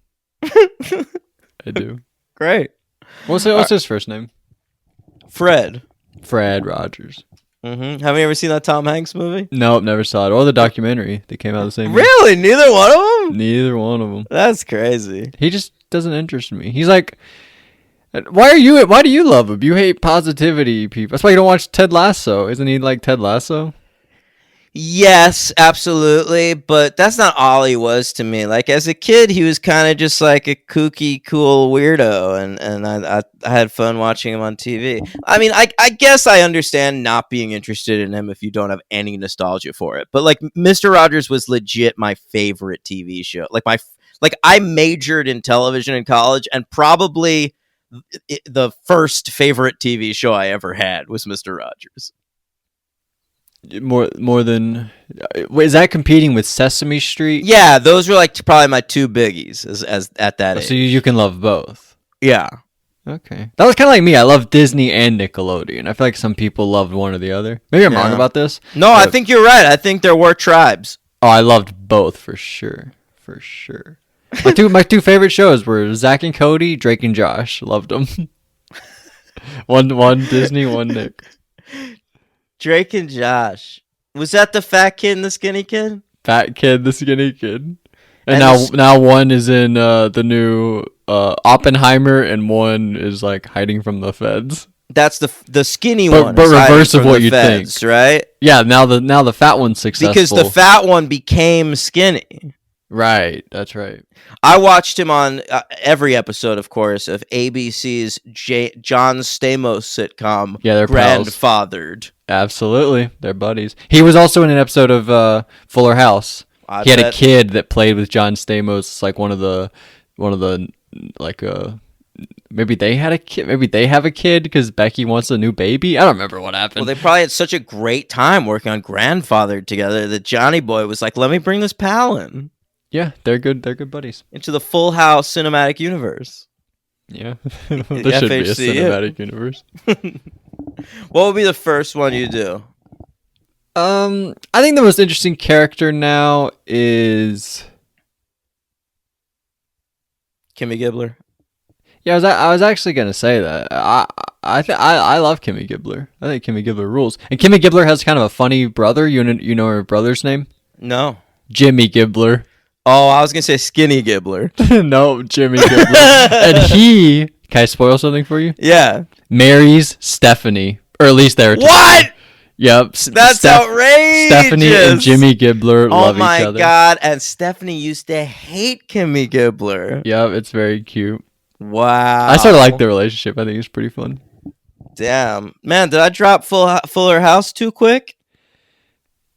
I do. Great. What's his first name? Fred. Fred Rogers. Mm-hmm. Have you ever seen that Tom Hanks movie? Nope, never saw it. Or the documentary that came out the same year. Really? Neither one of them? Neither one of them. That's crazy. He just doesn't interest me. He's like, why do you love him? You hate positivity people. That's why you don't watch Ted Lasso. Isn't he like Ted Lasso? Yes, absolutely, but that's not all he was to me. Like as a kid, he was kind of just like a kooky, cool weirdo, and I had fun watching him on TV. I mean, I guess I understand not being interested in him if you don't have any nostalgia for it. But like Mister Rogers was legit my favorite TV show. Like I majored in television in college, and probably the first favorite TV show I ever had was Mister Rogers. More than is that competing with Sesame Street? Yeah, those were like probably my two biggies as at that age. So you can love both. Yeah. Okay, that was kind of like me. I love Disney and Nickelodeon. I feel like some people loved one or the other. Maybe I'm wrong about this. No, I think you're right. I think there were tribes. Oh, I loved both for sure. For sure. My two favorite shows were Zack and Cody, Drake and Josh. Loved them. one Disney, one Nick. Drake and Josh. Was that the fat kid and the skinny kid? Fat kid, the skinny kid. And now one is in the new Oppenheimer, and one is like hiding from the feds. That's the skinny one. But reverse of what you think, right? Yeah, now the fat one's successful. Because the fat one became skinny. Right, that's right. I watched him on every episode, of course, of ABC's John Stamos sitcom. Yeah, they're Grandfathered. Pals. Absolutely, they're buddies. He was also in an episode of Fuller House. He had a kid that played with John Stamos, like one of the like maybe they had a kid, maybe they have a kid because Becky wants a new baby. I don't remember what happened. Well, they probably had such a great time working on Grandfathered together that Johnny Boy was like, "Let me bring this pal in." Yeah, they're good. They're good buddies. Into the Full House cinematic universe. Yeah, there should be a cinematic universe. What would be the first one you do? I think the most interesting character now is Kimmy Gibbler. Yeah, I was actually gonna say that. I love Kimmy Gibbler. I think Kimmy Gibbler rules. And Kimmy Gibbler has kind of a funny brother. You know her brother's name? No. Jimmy Gibbler. Oh, I was gonna say Skinny Gibbler. No, Jimmy Gibbler. And he, can I spoil something for you? Yeah. Marries Stephanie, or at least they're what? Yep. That's outrageous. Stephanie and Jimmy Gibbler love each other. Oh my god! And Stephanie used to hate Kimmy Gibbler. Yep, it's very cute. Wow. I sort of like the relationship. I think it's pretty fun. Damn, man! Did I drop Fuller House too quick?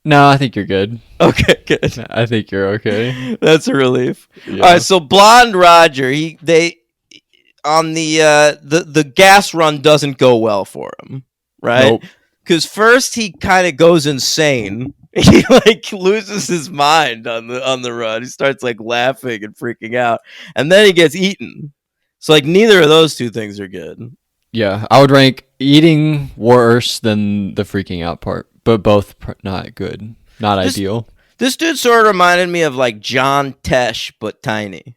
No, I think you're good. Okay, good. I think you're okay. That's a relief. Yeah. All right, so Blonde Roger, on the gas run doesn't go well for him, right? Nope. Because first he kind of goes insane. He like loses his mind on the run. He starts like laughing and freaking out, and then he gets eaten. So like neither of those two things are good. Yeah, I would rank eating worse than the freaking out part, but both not good, not ideal. This dude sort of reminded me of like John Tesh, but tiny.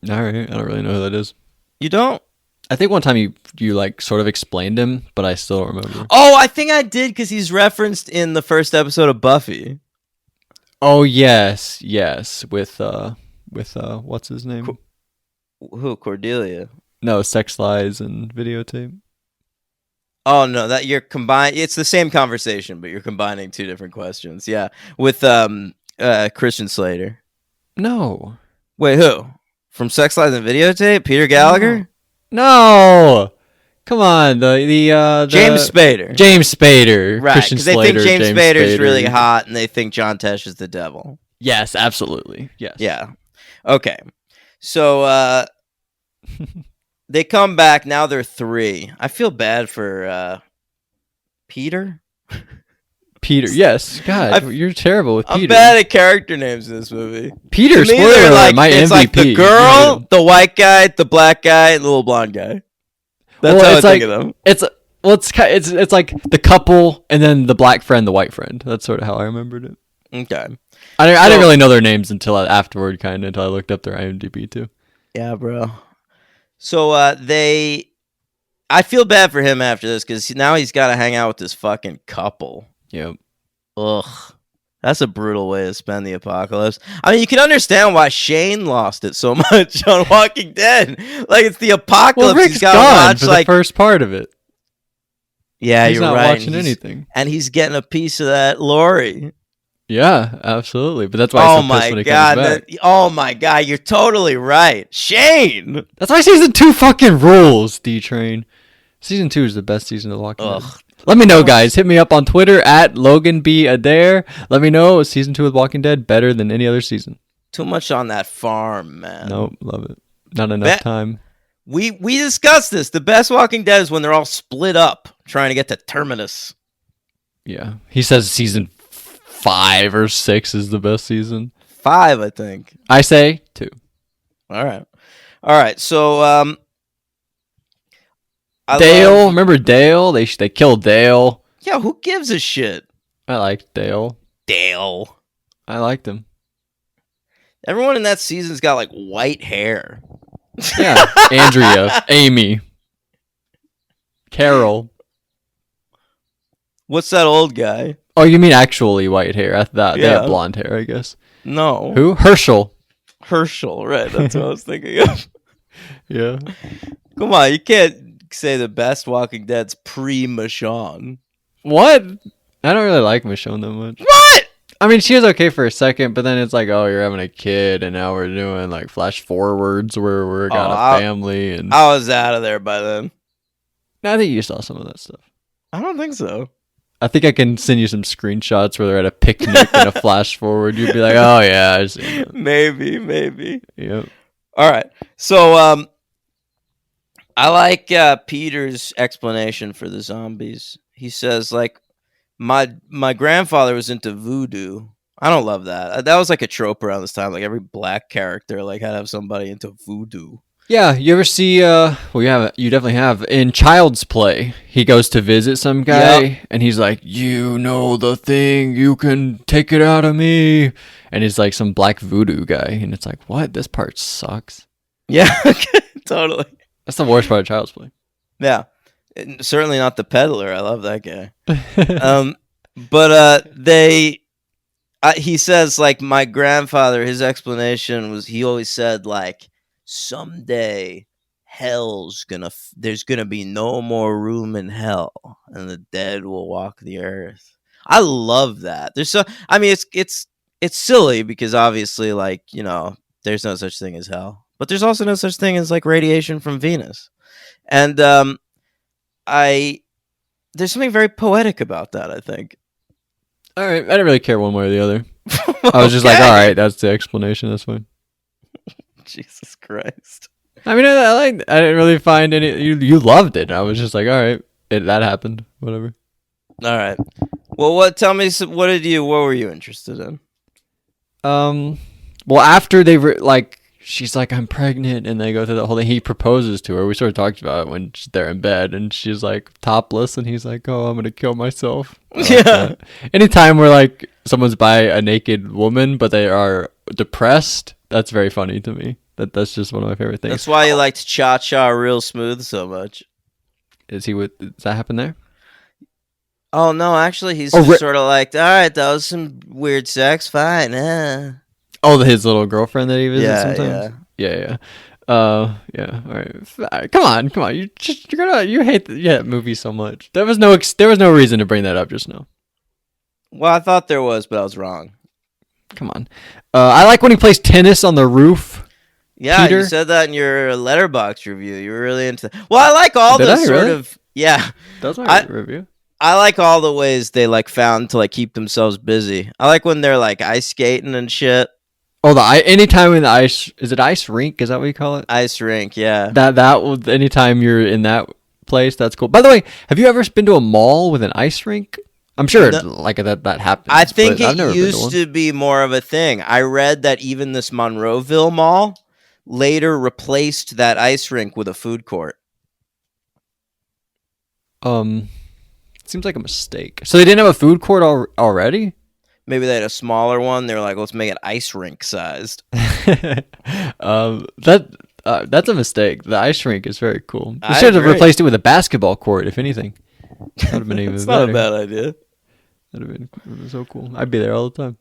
All right, I don't really know who that is. You don't? I think one time you like sort of explained him, but I still don't remember. Oh, I think I did because he's referenced in the first episode of Buffy. Oh yes, with what's his name? Who? Cordelia? No, Sex Lies and Videotape. Oh no, that you're combined. It's the same conversation, but you're combining two different questions. Yeah, with Christian Slater. No. Wait, who? From Sex Lies and Videotape? Peter Gallagher? No. Come on, the James Spader. James Spader. Right, because they think James Spader's really hot, and they think John Tesh is the devil. Yes, absolutely. Yes. Yeah. Okay. So they come back. Now they're 3. I feel bad for Peter. Peter. Yes, God, you're terrible with I'm Peter. bad at character names in this movie. Peter, To me, spoiler they're alert, my it's MVP. like the girl, the white guy, the black guy, and the little blonde guy. That's how I think of them. It's like the couple and then the black friend, the white friend. That's sort of how I remembered it. Okay. I didn't really know their names until afterward, kind of, until I looked up their IMDb too. Yeah, bro. So I feel bad for him after this because now he's got to hang out with this fucking couple. Yep. Ugh. That's a brutal way to spend the apocalypse. I mean, you can understand why Shane lost it so much on Walking Dead. Like, it's the apocalypse. Well, Rick's he's got to gone watch, for like, the first part of it. Yeah, he's you're not right. watching anything. And he's getting a piece of that Lori. Yeah, absolutely. But that's why he's so pissed when he comes back. Oh my god, you're totally right. Shane! That's why season 2 fucking rules, D-Train. Season 2 is the best season of The Walking Dead. Let me know, guys. Hit me up on Twitter at LoganBAdare. Let me know, is season 2 of Walking Dead better than any other season? Too much on that farm, man. Nope, love it. Not enough time. We discussed this. The best Walking Dead is when they're all split up trying to get to Terminus. Yeah. He says season 5 or 6 is the best season. 5, I think. I say 2. All right. So Dale, remember Dale? They killed Dale. Yeah, who gives a shit? I liked Dale. I liked him. Everyone in that season's got like white hair. Yeah, Andrea, Amy, Carol. What's that old guy? Oh, you mean actually white hair? I thought they have blonde hair, I guess. No. Who? Herschel, right. That's what I was thinking of. Yeah. Come on, you can't say the best Walking Dead's pre-Michonne. What? I don't really like Michonne that much. What? I mean, she was okay for a second, but then it's like, oh, you're having a kid, and now we're doing like flash forwards where we're got a family, and I was out of there by then. I think you saw some of that stuff. I don't think so. I think I can send you some screenshots where they're at a picnic and a flash forward. You'd be like, oh yeah, I've seen it. Maybe. Yep. All right. So I like Peter's explanation for the zombies. He says like my grandfather was into voodoo. I don't love that. That was like a trope around this time. Like every black character like had to have somebody into voodoo. Yeah, you ever see you definitely have in Child's Play. He goes to visit some guy and he's like, "You know the thing, you can take it out of me." And he's like some black voodoo guy and it's like, "What? This part sucks." Yeah, totally. That's the worst part of Child's Play. Yeah. Certainly not the peddler. I love that guy. But he says like my grandfather, his explanation was he always said like someday there's gonna be no more room in hell and the dead will walk the earth. I love that. It's silly because obviously like, you know, there's no such thing as hell, but there's also no such thing as like radiation from Venus. And there's something very poetic about that, I think. All right, I didn't really care one way or the other. I was just like, all right, that's the explanation. That's fine. Jesus Christ. I mean, I didn't really find any. You loved it. I was just like, all right, that happened. Whatever. All right. Well, tell me, what were you interested in? Well, after they were like, she's like, I'm pregnant, and they go through the whole thing. He proposes to her. We sort of talked about it when they're in bed, and she's like topless, and he's like, oh, I'm gonna kill myself. Yeah. Anytime where like someone's by a naked woman, but they are depressed, that's very funny to me. That's just one of my favorite things. That's why you liked Cha Cha Real Smooth so much. Does that happen there? Oh no, actually he's sort of like, all right, that was some weird sex, fine. Oh, his little girlfriend that he visits sometimes? Yeah. All right. Come on. You hate that movie so much. There was no reason to bring that up just now. Well, I thought there was, but I was wrong. Come on. I like when he plays tennis on the roof. Yeah, Peter. You said that in your Letterboxd review. You were really into that. Well, I like all the sort of yeah. That was my review. I like all the ways they like found to like keep themselves busy. I like when they're like ice skating and shit. Oh, anytime in the ice, is it ice rink? Is that what you call it? Ice rink, yeah. Anytime you're in that place, that's cool. By the way, have you ever been to a mall with an ice rink? I'm sure No, like that happens. I think but I've it never been to used one. to be more of a thing. I read that even this Monroeville Mall later replaced that ice rink with a food court. Seems like a mistake. So they didn't have a food court already? Maybe they had a smaller one. They were like, let's make it ice rink sized. That's a mistake. The ice rink is very cool. They I should have agree. replaced it with a basketball court, if anything. That would have been even It's better. not a bad idea. That'd have been so cool. I'd be there all the time.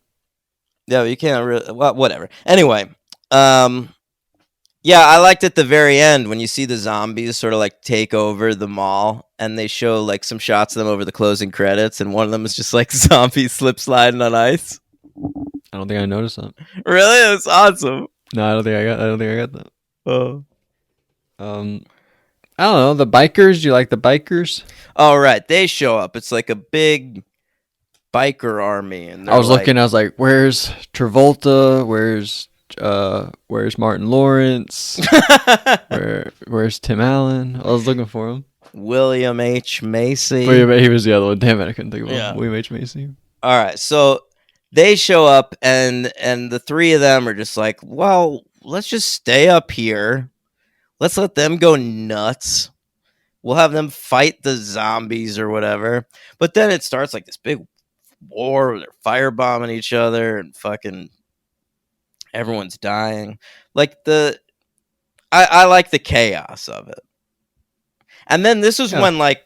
Yeah, but you can't really. Well, whatever. Anyway, yeah, I liked at the very end when you see the zombies sort of like take over the mall, and they show like some shots of them over the closing credits, and one of them is just like zombies slip sliding on ice. I don't think I noticed that. Really, it was awesome. No, I don't think I got that. Oh. I don't know. The bikers. Do you like the bikers? Oh right, they show up. It's like a big biker army, and I was looking. I was like, "Where's Travolta? Where's Martin Lawrence? Where's Tim Allen?" I was looking for him. William H. Macy. But he was the other one. Damn it, I couldn't think of him. Yeah. William H. Macy. All right, so they show up, and the three of them are just like, well, let's just stay up here. Let's let them go nuts. We'll have them fight the zombies or whatever. But then it starts like this big war where they're firebombing each other and fucking everyone's dying. Like I like the chaos of it. And then this is Yeah. when like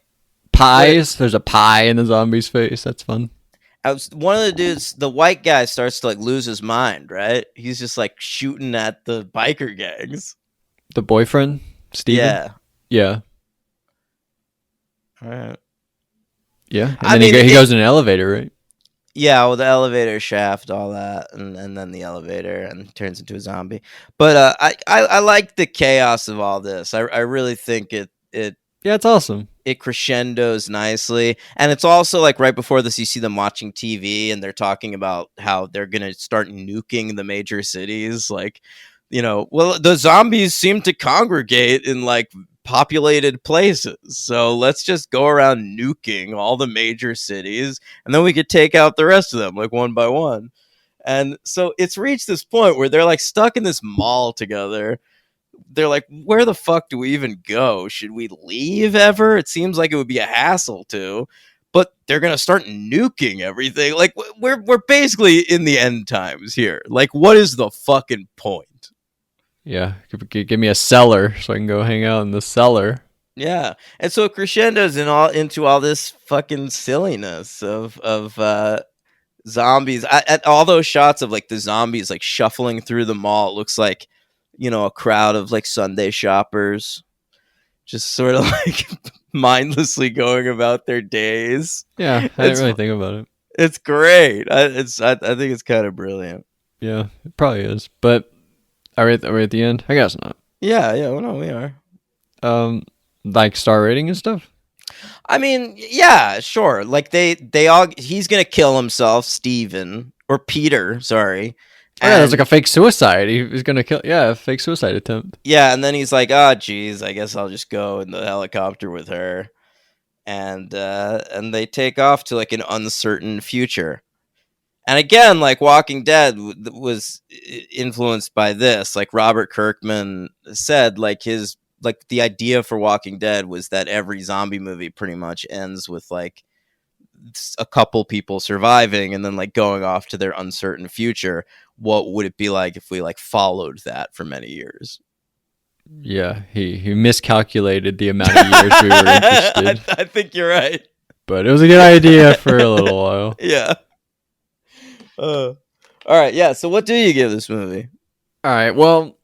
Pies. There's a pie in the zombie's face. That's fun. one of the dudes, the white guy, starts to like lose his mind, right? He's just like shooting at the biker gangs. The boyfriend, Steven? Yeah. Yeah. All right. Yeah. And I then mean, he goes in an elevator, right? Yeah, well, the elevator shaft, all that, and then the elevator, and turns into a zombie. But I like the chaos of all this. I really think it Yeah, it's awesome. it crescendos nicely, and it's also like right before this, you see them watching TV, and they're talking about how they're gonna start nuking the major cities. Like, well, the zombies seem to congregate in like populated places, so let's just go around nuking all the major cities, and then we could take out the rest of them like one by one. And so it's reached this point where they're like stuck in this mall together. They're like, where the fuck do we even go? Should we leave ever? It seems like it would be a hassle to, but they're gonna start nuking everything. Like we're basically in the end times here. Like, what is the fucking point? Yeah. Give me a cellar so I can go hang out in the cellar. Yeah, and so it crescendos into all this fucking silliness of zombies. At all those shots of like the zombies like shuffling through the mall, it looks like a crowd of like Sunday shoppers, just sort of like mindlessly going about their days. Yeah. I didn't really think about it. It's great. I think it's kind of brilliant. Yeah, it probably is. But are we at the end? I guess not. Yeah. Well, no, we are. Like star rating and stuff? I mean, yeah, sure. Like they all, he's gonna kill himself, Steven or Peter, sorry. Oh, yeah, that's like a fake suicide. He was gonna kill. Yeah, a fake suicide attempt. Yeah, and then he's like, "Oh, geez, I guess I'll just go in the helicopter with her," and they take off to like an uncertain future. And again, like Walking Dead was influenced by this. Like Robert Kirkman said, like the idea for Walking Dead was that every zombie movie pretty much ends with like a couple people surviving and then like going off to their uncertain future. What would it be like if we like followed that for many years? Yeah, he miscalculated the amount of years we were interested. I think you're right. But it was a good idea for a little while. Yeah. All right. Yeah. So what do you give this movie? All right. Well,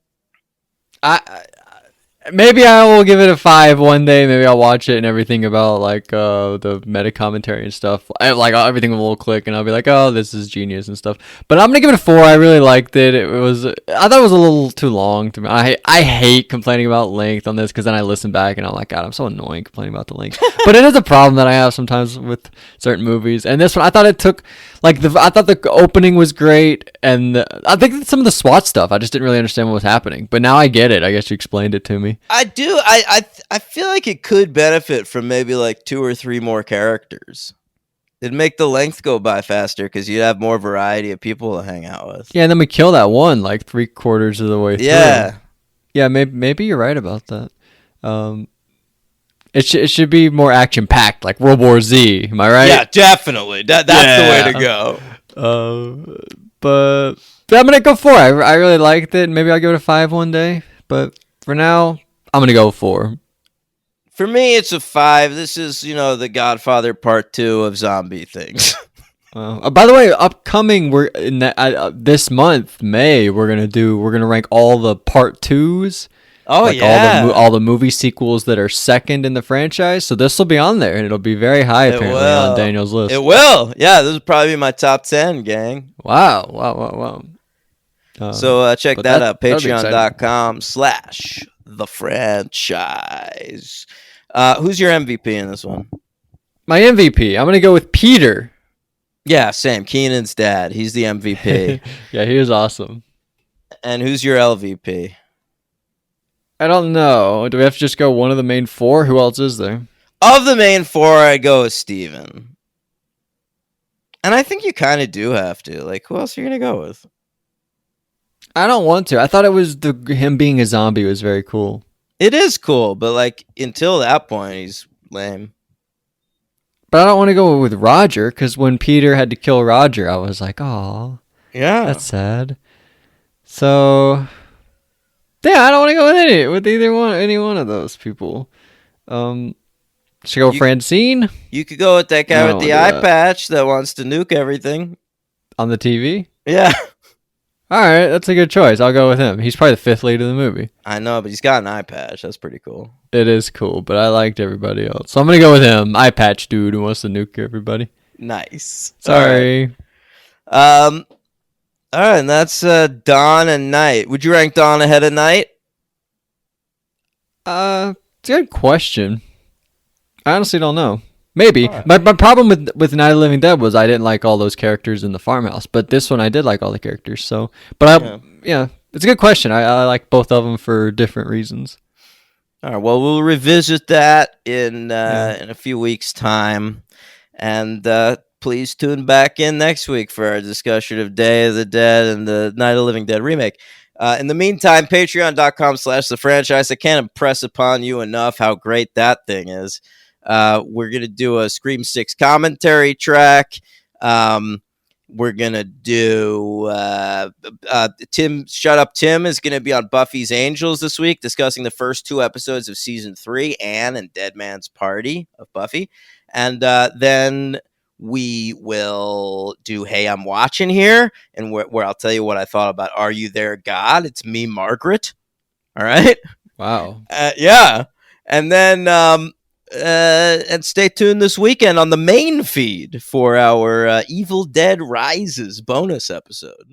maybe I will give it a 5 one day. Maybe I'll watch it and everything about like the meta commentary and stuff. Everything will click and I'll be like, oh, this is genius and stuff. But I'm gonna give it a 4. I really liked it. I thought it was a little too long to me. I hate complaining about length on this because then I listen back and I'm like, God, I'm so annoying complaining about the length. But it is a problem that I have sometimes with certain movies. And this one, I thought it took I thought the opening was great, and I think that some of the SWAT stuff I just didn't really understand what was happening. But now I get it. I guess you explained it to me. I do. I feel like it could benefit from maybe like 2 or 3 more characters. It'd make the length go by faster because you'd have more variety of people to hang out with. Yeah, and then we kill that one like 3/4 of the way through. Yeah. Yeah, maybe you're right about that. It should be more action packed, like World War Z. Am I right? Yeah, definitely. That's the way to go. But I'm gonna go 4. I really liked it. Maybe I'll give it a 5 one day. But for now, I'm gonna go 4. For me, it's a 5. This is, the Godfather Part 2 of zombie things. By the way, upcoming we're in this month, May. We're gonna rank all the Part 2s. Oh, like yeah. all the movie sequels that are second in the franchise. So this will be on there, and it'll be very high apparently on Daniel's list. It will. Yeah, this will probably be my top 10, gang. Wow. So check that out. that'll be exciting. Patreon.com/the franchise. Who's your MVP in this one? My MVP. I'm gonna go with Peter. Yeah, same. Keenan's dad. He's the MVP. Yeah, he was awesome. And who's your LVP? I don't know. Do we have to just go one of the main 4? Who else is there? Of the main 4, I'd go with Steven. And I think you kind of do have to. Like, who else are you going to go with? I don't want to. I thought it was him being a zombie was very cool. It is cool, but like until that point, he's lame. But I don't want to go with Roger because when Peter had to kill Roger, I was like, "Oh, Yeah, that's sad." So, yeah, I don't want to go with any one of those people. Should I go Francine you could go with that guy I with don't the wanna eye do that. patch that wants to nuke everything. on the TV? Yeah, All right, that's a good choice. I'll go with him. He's probably the 5th lead of the movie. I know, but he's got an eye patch. That's pretty cool. It is cool, but I liked everybody else. So I'm going to go with him. Eye patch dude who wants to nuke everybody. Nice. Sorry. All right, and that's Dawn and Night. Would you rank Dawn ahead of Night? It's a good question. I honestly don't know. Maybe. All right. My problem with Night of the Living Dead was I didn't like all those characters in the farmhouse, but this one I did like all the characters. So, but yeah, it's a good question. I like both of them for different reasons. All right. Well, we'll revisit that in a few weeks' time, and please tune back in next week for our discussion of Day of the Dead and the Night of the Living Dead remake. In the meantime, patreon.com/the franchise. I can't impress upon you enough how great that thing is. We're going to do a Scream 6 commentary track. We're going to do Shut Up Tim is going to be on Buffy's Angels this week, discussing the first 2 episodes of season 3, Anne and Dead Man's Party of Buffy. And then we will do Hey, I'm Watching Here, and where I'll tell you what I thought about Are You There, God? It's me, Margaret. All right. Wow. Yeah. And then and stay tuned this weekend on the main feed for our Evil Dead Rises bonus episode.